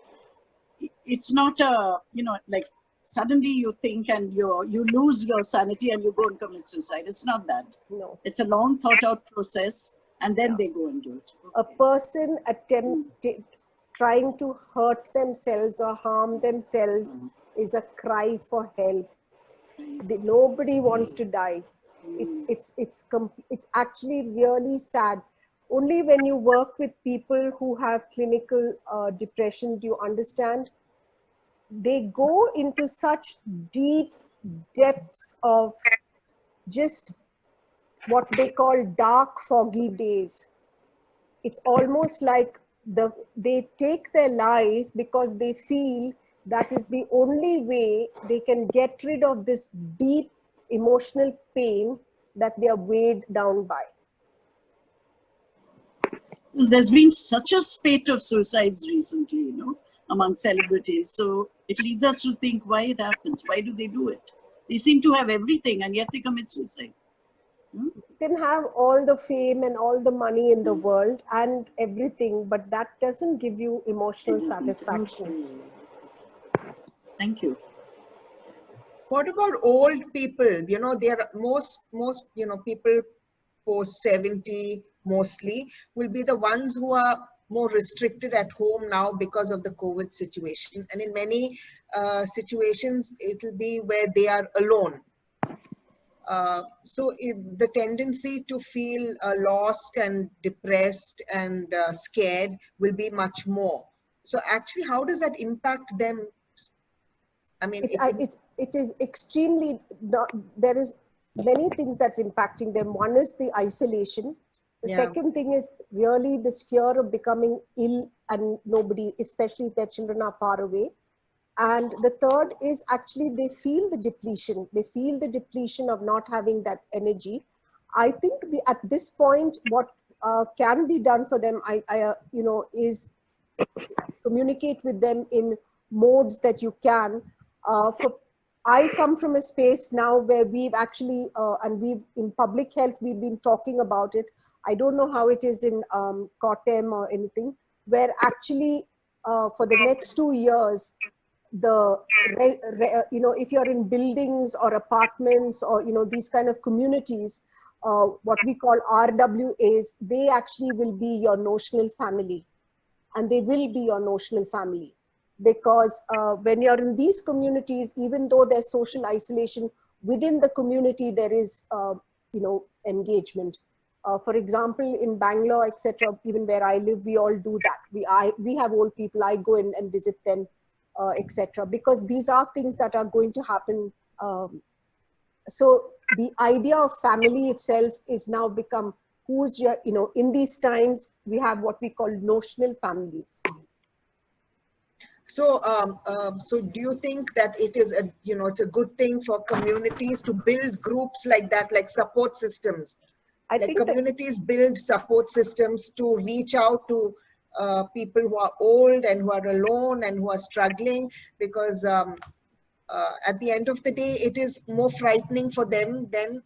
it's not like suddenly you think and you lose your sanity and you go and commit suicide. It's not that. No. It's a long thought out process and then they go and do it. A person trying to hurt themselves or harm themselves is a cry for help. Nobody wants to die. It's actually really sad. Only when you work with people who have clinical depression do you understand. They go into such deep depths of just what they call dark, foggy days. It's almost like they take their life because they feel that is the only way they can get rid of this deep emotional pain that they are weighed down by. There's been such a spate of suicides recently, among celebrities. So it leads us to think why it happens. Why do they do it? They seem to have everything and yet they commit suicide. You can have all the fame and all the money in the world and everything, but that doesn't give you emotional satisfaction. Thank you. What about old people? There are most people post 70 mostly will be the ones who are more restricted at home now because of the COVID situation. And in many situations, it'll be where they are alone. So the tendency to feel lost and depressed and scared will be much more. So actually, how does that impact them? I mean, it is extremely there is many things that's impacting them. One is the isolation. The second thing is really this fear of becoming ill and nobody, especially if their children are far away. And the third is actually they feel the depletion. They feel the depletion of not having that energy. I think at this point, what can be done for them, is communicate with them in modes that you can. I come from a space now where we've actually, in public health, we've been talking about it. I don't know how it is in COTEM or anything, where actually for the next 2 years, if you're in buildings or apartments or, these kind of communities, what we call RWAs, they actually will be your notional family. And they will be your notional family. Because when you're in these communities, even though there's social isolation, within the community, there is, engagement. For example, in Bangalore, etc., even where I live, we all do that. We have old people, I go in and visit them, etc., because these are things that are going to happen. So the idea of family itself is now become who's your, in these times, we have what we call notional families. So, so do you think that it is it's a good thing for communities to build groups like that, like support systems? I think communities build support systems to reach out to people who are old and who are alone and who are struggling, because at the end of the day, it is more frightening for them than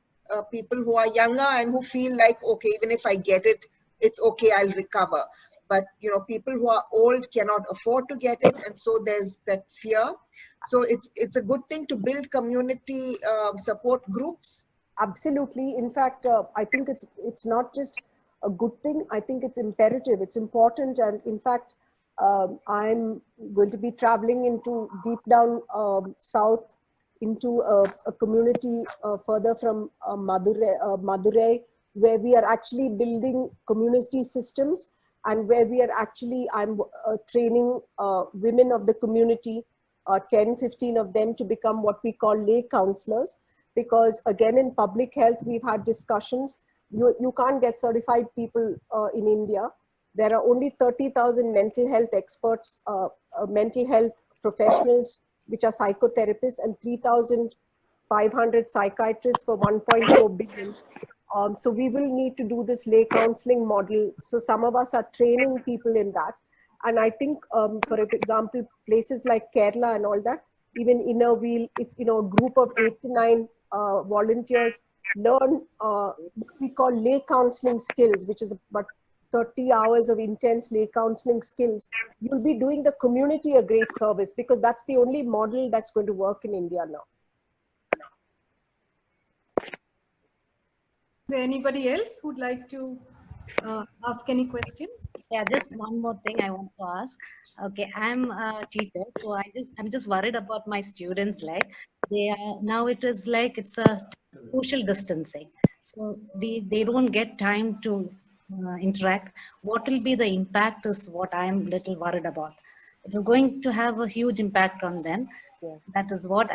people who are younger and who feel like, okay, even if I get it, it's okay, I'll recover. But people who are old cannot afford to get it, and so there's that fear. So it's a good thing to build community support groups. Absolutely. In fact, I think it's not just a good thing. I think it's imperative. It's important. And in fact, I'm going to be traveling into deep down south into a community further from Madurai, where we are actually building community systems, and where we are actually, I'm training women of the community, 10, 15 of them, to become what we call lay counselors. Because again, in public health, we've had discussions. You can't get certified people in India. There are only 30,000 mental health experts, mental health professionals, which are psychotherapists, and 3,500 psychiatrists for 1.4 billion. So we will need to do this lay counseling model. So some of us are training people in that. And I think, for example, places like Kerala and all that, even Inner Wheel, if a group of 8 to 9 volunteers learn what we call lay counseling skills, which is about 30 hours of intense lay counseling skills, you'll be doing the community a great service, because that's the only model that's going to work in India now. Is there anybody else who'd like to ask any questions? Yeah, just one more thing I want to ask. Okay, I'm a teacher, so I'm just worried about my students. Like now it is like it's a social distancing, so they don't get time to interact. What will be the impact is what I'm little worried about. It is going to have a huge impact on them. Yeah, that is what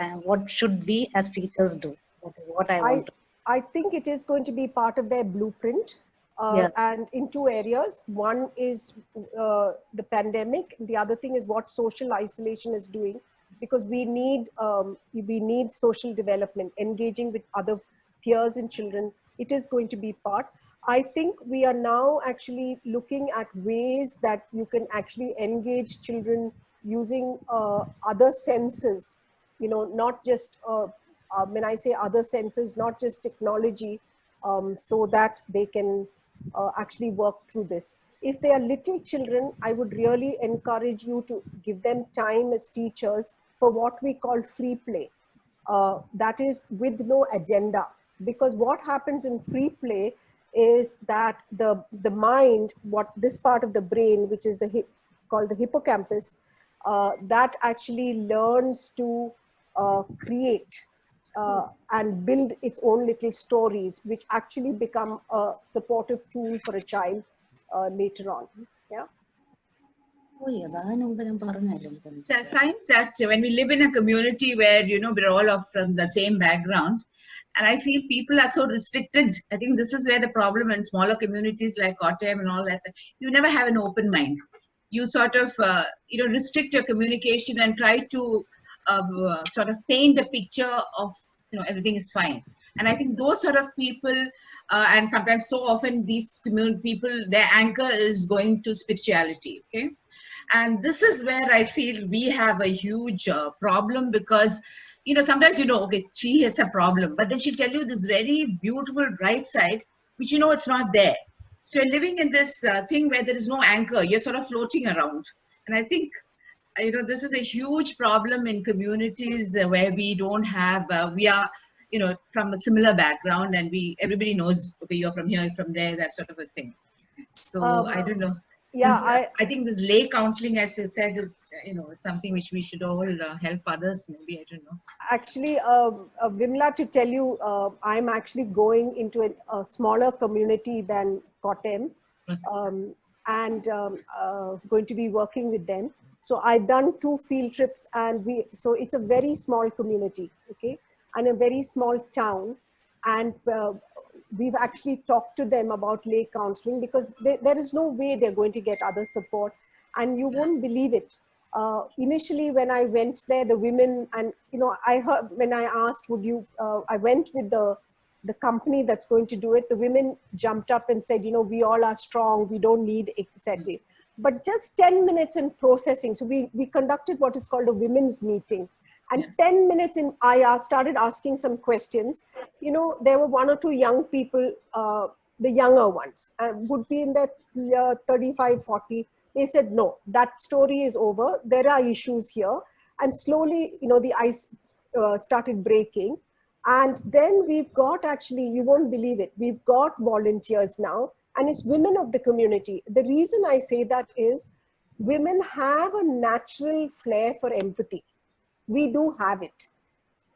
should we as teachers do. That is what I want to. I think it is going to be part of their blueprint, and in 2 areas. One is the pandemic. The other thing is what social isolation is doing, because we need social development, engaging with other peers and children. It is going to be part. I think we are now actually looking at ways that you can actually engage children using other senses, not just when I say other senses, not just technology, so that they can actually work through this. If they are little children, I would really encourage you to give them time as teachers for what we call free play. That is with no agenda. Because what happens in free play is that the mind, this part of the brain, which is called the hippocampus, that actually learns to create and build its own little stories, which actually become a supportive tool for a child later on. Yeah. So I find that when we live in a community where, we're all from the same background, and I feel people are so restricted. I think this is where the problem in smaller communities like Kottayam and all that, you never have an open mind. You sort of, restrict your communication and try to sort of paint a picture of, everything is fine. And I think those sort of people, and sometimes so often these community people, their anchor is going to spirituality, okay? And this is where I feel we have a huge problem, because sometimes okay, she has a problem, but then she'll tell you this very beautiful bright side, which it's not there. So you're living in this thing where there is no anchor. You're sort of floating around. And I think, this is a huge problem in communities where we don't have, we are, from a similar background, and everybody knows, okay, you're from here, you're from there, that sort of a thing. So I don't know. Yeah, I think this lay counseling, as you said, is it's something which we should all help others. Maybe, I don't know. Actually, Vimla, to tell you, I'm actually going into a smaller community than Kottayam, and going to be working with them. So I've done 2 field trips, and so it's a very small community, okay, and a very small town, and we've actually talked to them about lay counseling, because there is no way they're going to get other support. And you won't believe it. Initially, when I went there, the women, and I heard, when I asked, I went with the company that's going to do it, the women jumped up and said, we all are strong, we don't need etc. But just 10 minutes in processing. So we conducted what is called a women's meeting. And 10 minutes in, I started asking some questions. There were 1 or 2 young people, the younger ones, would be in their 35, 40. They said, no, that story is over. There are issues here. And slowly, the ice started breaking. And then we've got, actually, you won't believe it, we've got volunteers now, and it's women of the community. The reason I say that is women have a natural flair for empathy. We do have it.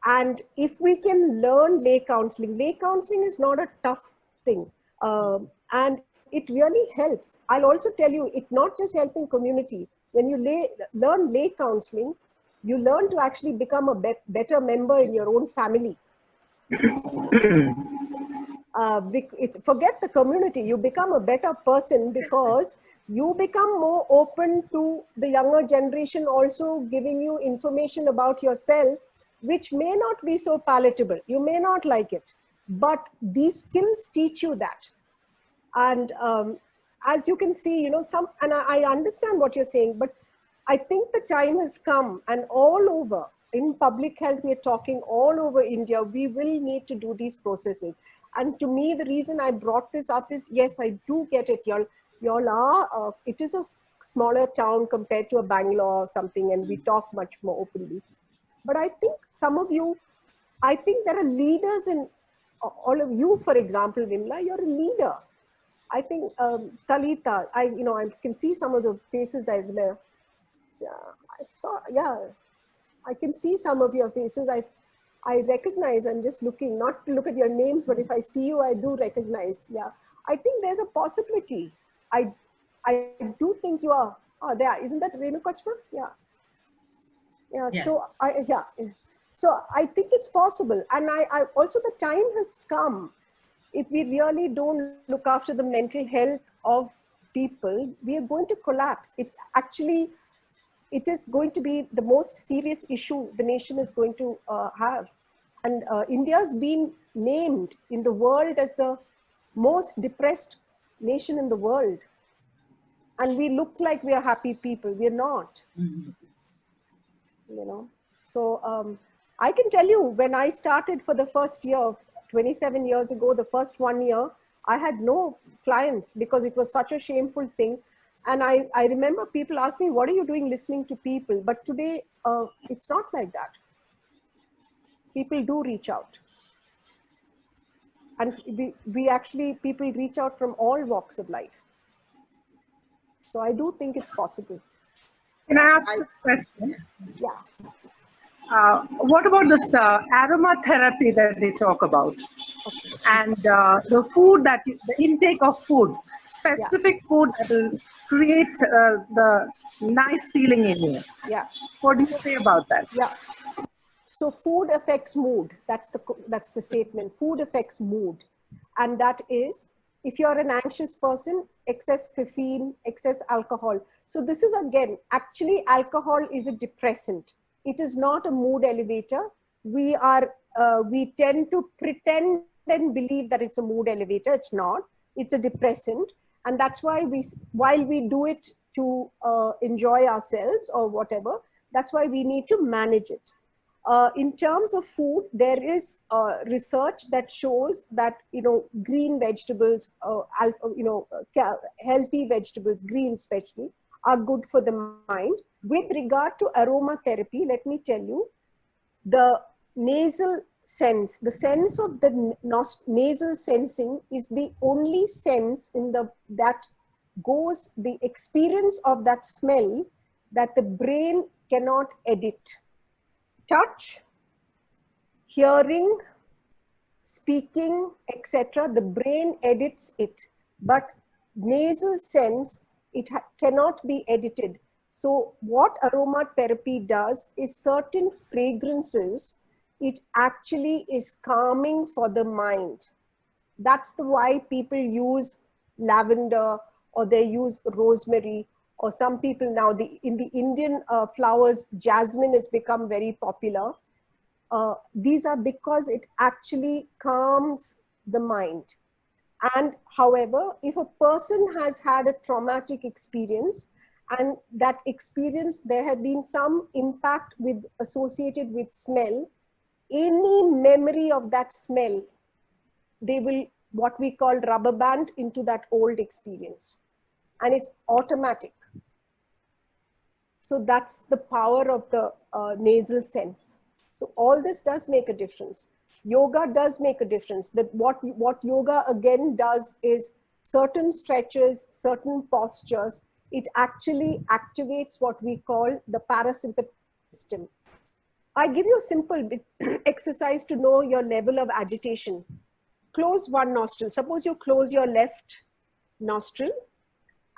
And if we can learn lay counseling is not a tough thing. And it really helps. I'll also tell you, it's not just helping community. When you learn lay counseling, you learn to actually become a better member in your own family. Forget the community, you become a better person, because you become more open to the younger generation also giving you information about yourself, which may not be so palatable. You may not like it, but these skills teach you that. And as you can see, and I understand what you're saying, but I think the time has come, and all over, in public health, we are talking all over India. We will need to do these processes. And to me, the reason I brought this up is, yes, I do get it. Y'all are, it is a smaller town compared to a Bangalore or something, and we talk much more openly. But I think some of you, I think there are leaders in all of you, for example, Vimla, you're a leader. I think Talita, I can see some of the faces that I can see some of your faces. I recognize. I'm just looking, not to look at your names, but if I see you, I do recognize. Yeah, I think there's a possibility. I do think you are there. Isn't that Renu Kachma? Yeah. Yeah. So I think it's possible, and I also, the time has come. If we really don't look after the mental health of people, we are going to collapse. It is going to be the most serious issue the nation is going to have. And India's been named in the world as the most depressed nation in the world. And we look like we are happy people. We are not. So I can tell you, when I started for the first year, 27 years ago, the first 1 year, I had no clients because it was such a shameful thing. And I remember people ask me, what are you doing listening to people? But today, it's not like that. People do reach out. And people reach out from all walks of life. So I do think it's possible. Can I ask a question? Yeah. What about this aromatherapy that they talk about? Okay. And the food the intake of food, specific food that will create the nice feeling in you. Yeah. What do you say about that? Yeah. So food affects mood. That's the statement. Food affects mood. And that is, if you're an anxious person, excess caffeine, excess alcohol. So this is, again, actually alcohol is a depressant. It is not a mood elevator. We tend to pretend and believe that it's a mood elevator. It's not. It's a depressant. And that's why while we do it to enjoy ourselves or whatever, that's why we need to manage it. In terms of food, there is research that shows that, green vegetables, healthy vegetables, green especially, are good for the mind. With regard to aromatherapy, let me tell you, the nasal sense, the sense of the nasal sensing is the only sense that goes, the experience of that smell that the brain cannot edit. Touch, hearing, speaking, etc., the brain edits it, but nasal sense, it cannot be edited. So what aromatherapy does is certain fragrances, it actually is calming for the mind. That's why people use lavender, or they use rosemary, or some people now, in the Indian flowers, jasmine has become very popular. These are because it actually calms the mind. And however, if a person has had a traumatic experience, and that experience, there have been some impact associated with smell, any memory of that smell, they will, what we call, rubber band into that old experience. And it's automatic. So that's the power of the nasal sense. So all this does make a difference. Yoga does make a difference. That what yoga again does is certain stretches, certain postures, it actually activates what we call the parasympathetic system. I give you a simple exercise to know your level of agitation. Close one nostril. Suppose you close your left nostril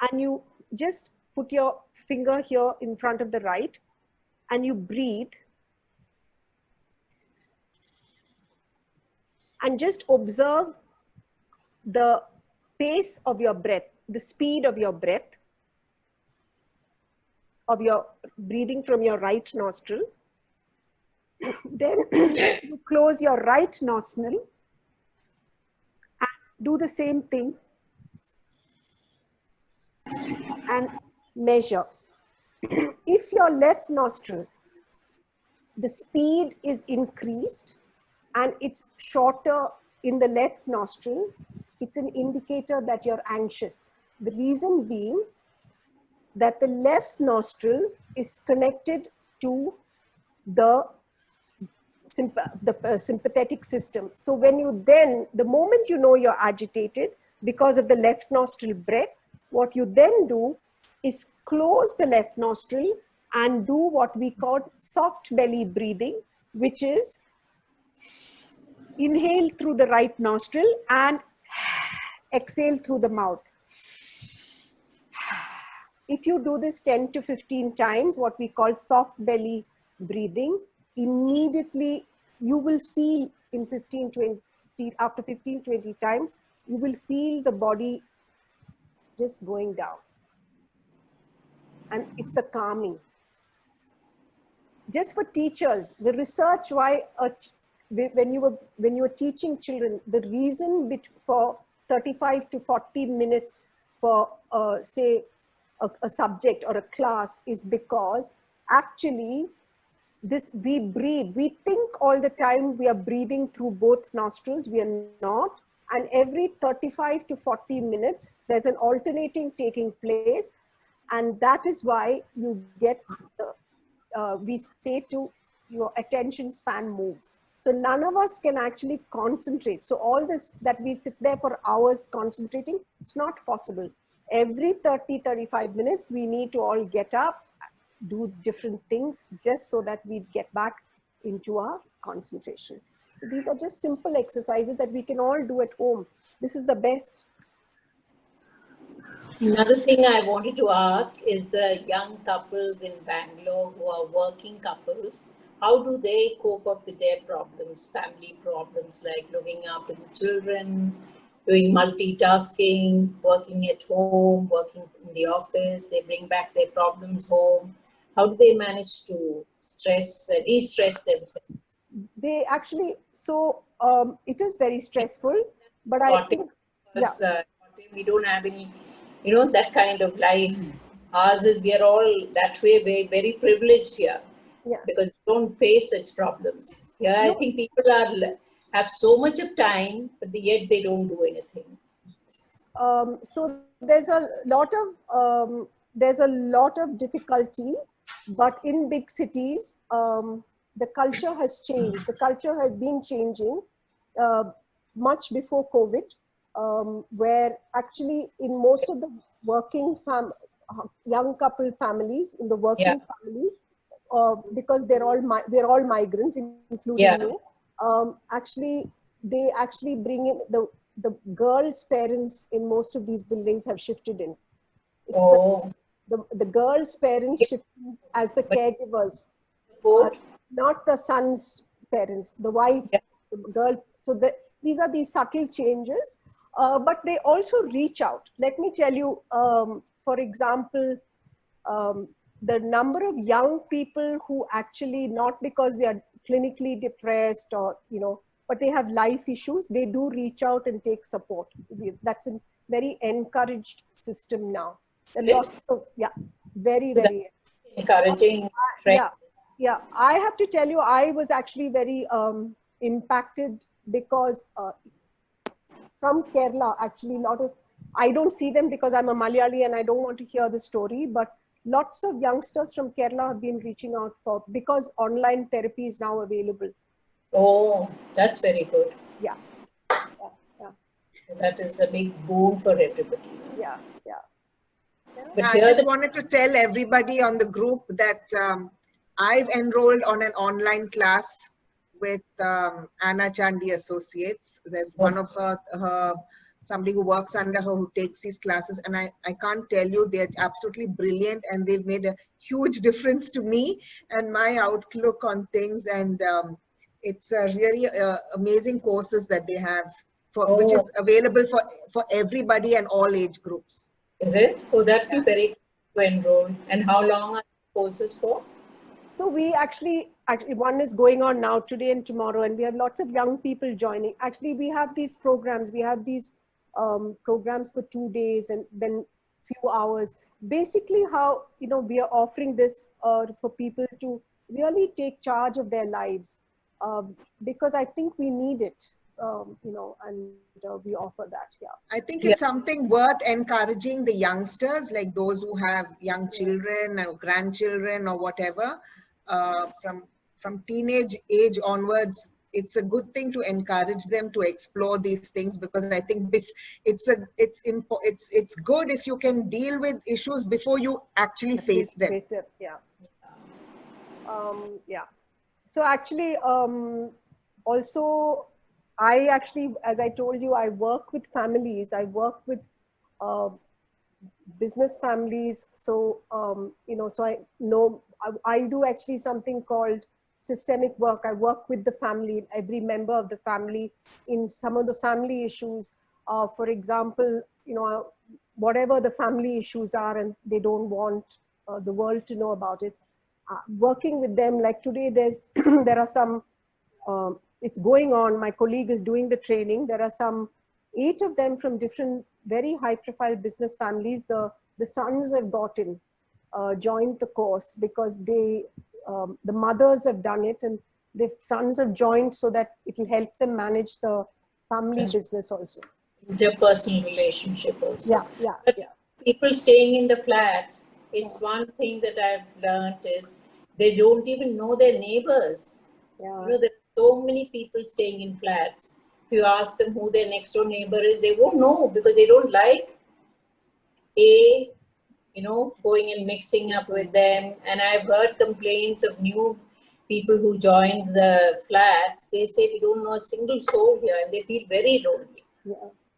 and you just put your finger here in front of the right and you breathe. And just observe the pace of your breath, the speed of your breath, of your breathing from your right nostril. Then you close your right nostril and do the same thing and measure. If your left nostril the speed is increased and it's shorter in the left nostril, it's an indicator that you're anxious. The reason being that the left nostril is connected to the sympathetic system. So when you then, the moment you know you're agitated because of the left nostril breath, what you then do is close the left nostril and do what we call soft belly breathing, which is inhale through the right nostril and exhale through the mouth. If you do this 10 to 15 times, what we call soft belly breathing, immediately you will feel in 15-20, after 15-20 times, you will feel the body just going down. And it's the calming. Just for teachers, the research why when you were teaching children, the reason for 35 to 40 minutes for say a subject or a class is because actually we breathe. We think all the time we are breathing through both nostrils. We are not. And every 35 to 40 minutes, there's an alternating taking place. And that is why you get, we say to your attention span moves. So none of us can actually concentrate. So all this that we sit there for hours concentrating, it's not possible. Every 30-35 minutes, we need to all get up, do different things just so that we get back into our concentration. So these are just simple exercises that we can all do at home. This is the best. Another thing I wanted to ask is the young couples in Bangalore who are working couples, how do they cope up with their problems, family problems, like looking after the children, doing multitasking, working at home, working in the office, they bring back their problems home. How do they manage to de-stress themselves? They actually, so it is very stressful, but I think, yeah. We don't have any, that kind of life. Ours is, we are all that way, very, very privileged here. Yeah. Because we don't face such problems. Yeah, no. I think people have so much of time, but yet they don't do anything. So there's a lot of difficulty, but in big cities, the culture has changed. The culture has been changing much before COVID, where actually in most of the working young couple families, in the working families, because we're all migrants, including me. Actually, they actually bring in the girls' parents in most of these buildings have shifted in. It's the girls' parents shifting as the caregivers, not the son's parents, the wife, the girl. So these are these subtle changes, but they also reach out. Let me tell you, for example, the number of young people who actually, not because they are clinically depressed or, but they have life issues, they do reach out and take support. That's a very encouraged system now. Lots of, very, very encouraging. Yeah. I have to tell you, I was actually very impacted because from Kerala, actually, I don't see them because I'm a Malayali and I don't want to hear the story, but lots of youngsters from Kerala have been reaching out because online therapy is now available. Oh, that's very good. Yeah. That is a big boon for everybody. Yeah. But I just wanted to tell everybody on the group that I've enrolled on an online class with Anna Chandy Associates. There's one of her somebody who works under her who takes these classes, and I can't tell you, they're absolutely brilliant and they've made a huge difference to me and my outlook on things. And it's really amazing courses that they have, which is available for everybody and all age groups. Is it? Oh, that'd be very good to enroll. And how long are the courses for? So we actually, one is going on now today and tomorrow, and we have lots of young people joining. Actually, we have these programs. We have these programs for 2 days and then few hours. Basically how, we are offering this for people to really take charge of their lives, because I think we need it, and we offer that. Yeah. I think it's something worth encouraging the youngsters, like those who have young children or grandchildren or whatever, from teenage age onwards. It's a good thing to encourage them to explore these things, because I think it's good if you can deal with issues before you actually face them. Yeah. Yeah. So actually, also, I actually, as I told you, I work with families. I work with business families. So, so I know I do actually something called systemic work. I work with the family, every member of the family in some of the family issues. For example, whatever the family issues are and they don't want the world to know about it. Working with them, like today, there are some, it's going on. My colleague is doing the training. There are some 8 of them from different, very high-profile business families. The sons have joined the course because the mothers have done it, and the sons have joined so that it will help them manage the family business also. Interpersonal relationship also. Yeah. People staying in the flats, it's one thing that I've learned is they don't even know their neighbors. There's so many people staying in flats. If you ask them who their next door neighbor is, they won't know because they don't like going and mixing up with them. And I've heard complaints of new people who joined the flats. They say we don't know a single soul here, and they feel very lonely. Yeah.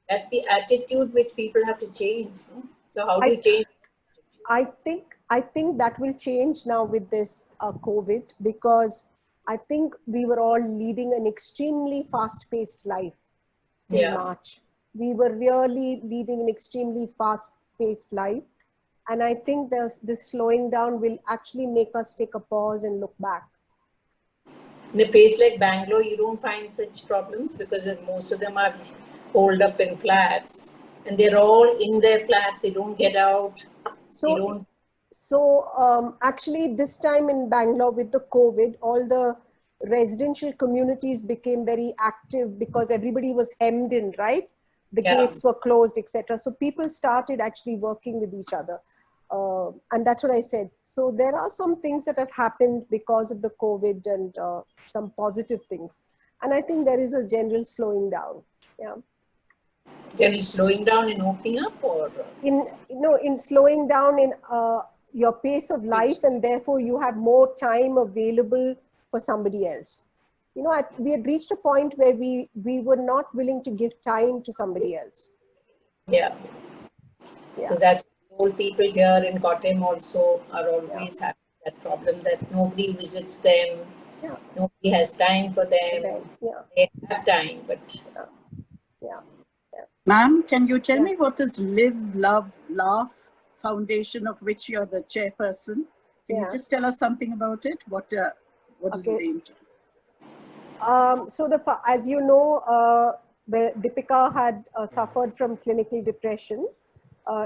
That's the attitude which people have to change. So how do you change? I think that will change now with this COVID, because I think we were all leading an extremely fast-paced life till March. We were really leading an extremely fast-paced life. And I think this slowing down will actually make us take a pause and look back. In a place like Bangalore, you don't find such problems because most of them are holed up in flats. And they're all in their flats. They don't get out. So actually this time in Bangalore with the COVID, all the residential communities became very active because everybody was hemmed in, right? The gates were closed, etc. So people started actually working with each other. And that's what I said. So there are some things that have happened because of the COVID and some positive things. And I think there is a general slowing down. Yeah. Generally slowing down in opening up, or in slowing down in your pace of life, and therefore you have more time available for somebody else. We had reached a point where we were not willing to give time to somebody else. Yeah. Because that's old people here in Kottayam also are always having that problem that nobody visits them. Yeah. Nobody has time for them. They have time, but Ma'am, can you tell me what is Live, Love, Laugh Foundation, of which you're the chairperson? Can you just tell us something about it? What is the aim? So as you know, Deepika had suffered from clinical depression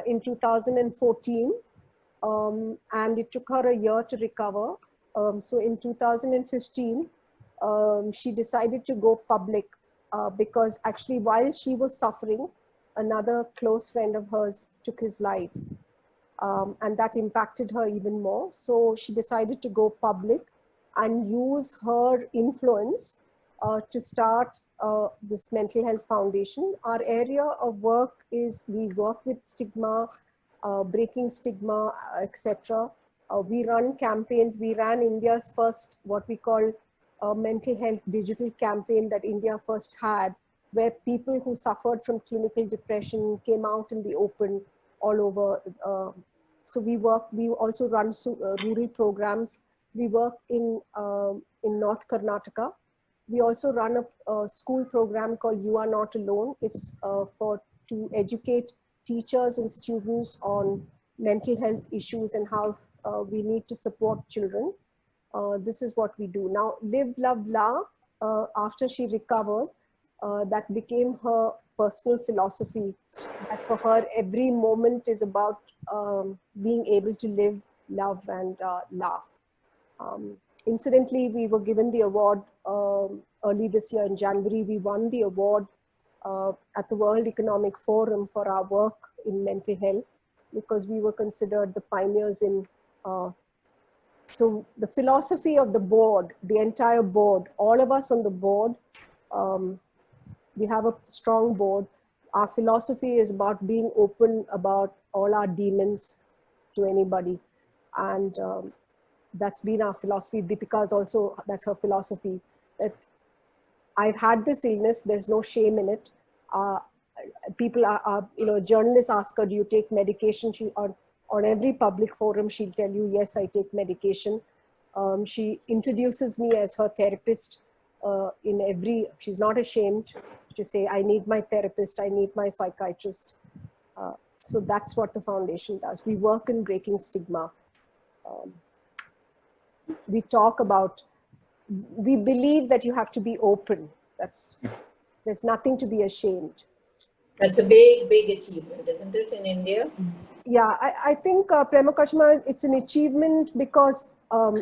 in 2014, and it took her a year to recover. So in 2015, she decided to go public because actually while she was suffering, another close friend of hers took his life, and that impacted her even more. So she decided to go public and use her influence to start this mental health foundation. Our area of work is we work with stigma, breaking stigma, etc. We run campaigns. We ran India's first, what we call mental health digital campaign that India first had, where people who suffered from clinical depression came out in the open all over. So we also run rural programs. We work in North Karnataka. We also run a school program called You Are Not Alone. It's to educate teachers and students on mental health issues and how we need to support children. This is what we do. Now, Live, Love, Laugh, after she recovered, that became her personal philosophy. That for her, every moment is about being able to live, love, and laugh. Incidentally, we were given the award early this year in January. We won the award at the World Economic Forum for our work in mental health because we were considered the pioneers in. So the philosophy of the board, the entire board, all of us on the board, we have a strong board. Our philosophy is about being open about all our demons to anybody. And that's been our philosophy. Deepika's also, that's her philosophy, that I've had this illness, there's no shame in it. People are, journalists ask her, do you take medication? She, on every public forum, she'll tell you, yes, I take medication. She introduces me as her therapist she's not ashamed to say, I need my therapist, I need my psychiatrist. So that's what the foundation does. We work in breaking stigma. We talk about, we believe that you have to be open. There's nothing to be ashamed. That's a big, big achievement, isn't it, in India? Yeah, I think Prema Kashma, it's an achievement because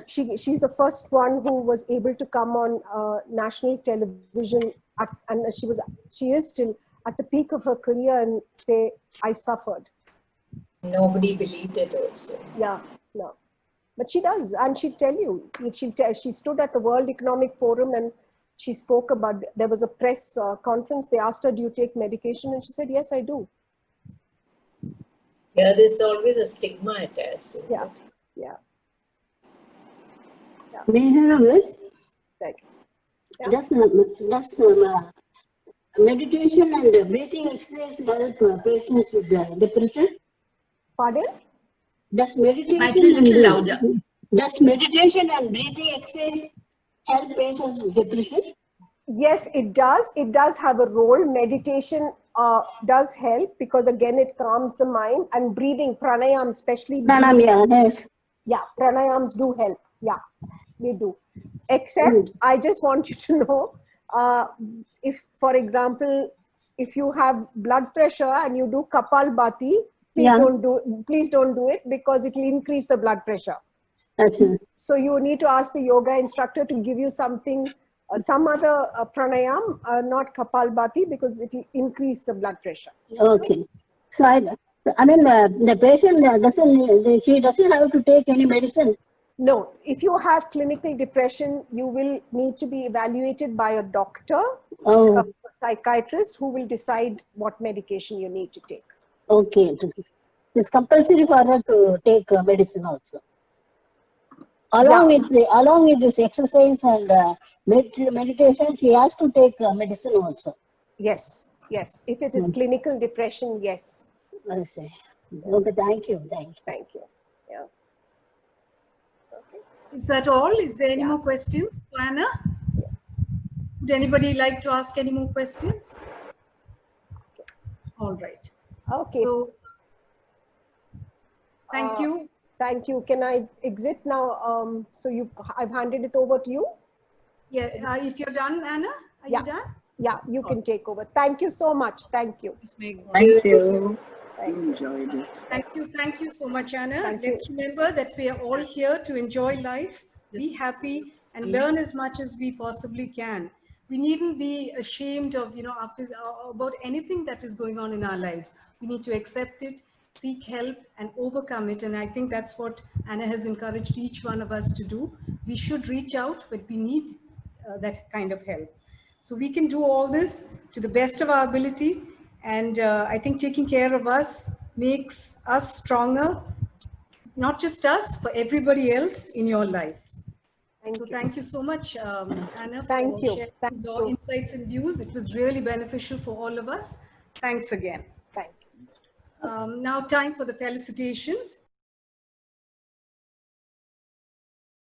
she's the first one who was able to come on national television and she is still at the peak of her career and say, I suffered. Nobody believed it also. Yeah, no. But she does, and she'll tell you. She stood at the World Economic Forum and she spoke about, there was a press conference. They asked her, do you take medication? And she said, yes, I do. Yeah, there's always a stigma attached. Yeah, yeah. Right. Yeah. Does meditation and breathing exercise help patients with depression? Pardon? Does meditation and breathing exercise help patients with depression? Yes, it does. It does have a role. Meditation does help because again, it calms the mind, and breathing, pranayam, especially. Pranayam, yes. Yeah, pranayams do help. Yeah, they do. Except, I just want you to know, if, for example, if you have blood pressure and you do Kapalbhati, please don't do it because it will increase the blood pressure. So you need to ask the yoga instructor to give you something, some other pranayam, not Kapalbhati, because it will increase the blood pressure. Okay. So I mean, the patient she doesn't have to take any medicine. No, if you have clinical depression, you will need to be evaluated by a doctor, a psychiatrist who will decide what medication you need to take. Okay. It's compulsory for her to take medicine also. Along with this exercise and meditation, she has to take medicine also. Yes, yes. If it is clinical depression, yes. I see. Okay, thank you. Thank you. Yeah. Is that all? Is there any more questions for Anna? Would anybody like to ask any more questions? All right. Okay. So, thank you. Thank you. Can I exit now? So I've handed it over to you. Yeah. If you're done, Anna, are you done? Yeah, you can take over. Thank you so much. Thank you. Thank you. I enjoyed it. Thank you so much, Anna. Let's remember that we are all here to enjoy life, be happy, and learn as much as we possibly can. We needn't be ashamed of, about anything that is going on in our lives. We need to accept it, seek help, and overcome it. And I think that's what Anna has encouraged each one of us to do. We should reach out, but we need that kind of help. So we can do all this to the best of our ability. And I think taking care of us makes us stronger, not just us, for everybody else in your life. Thank you so much, Anna, for sharing your insights and views. It was really beneficial for all of us. Thanks again. Thank you. Now time for the felicitations.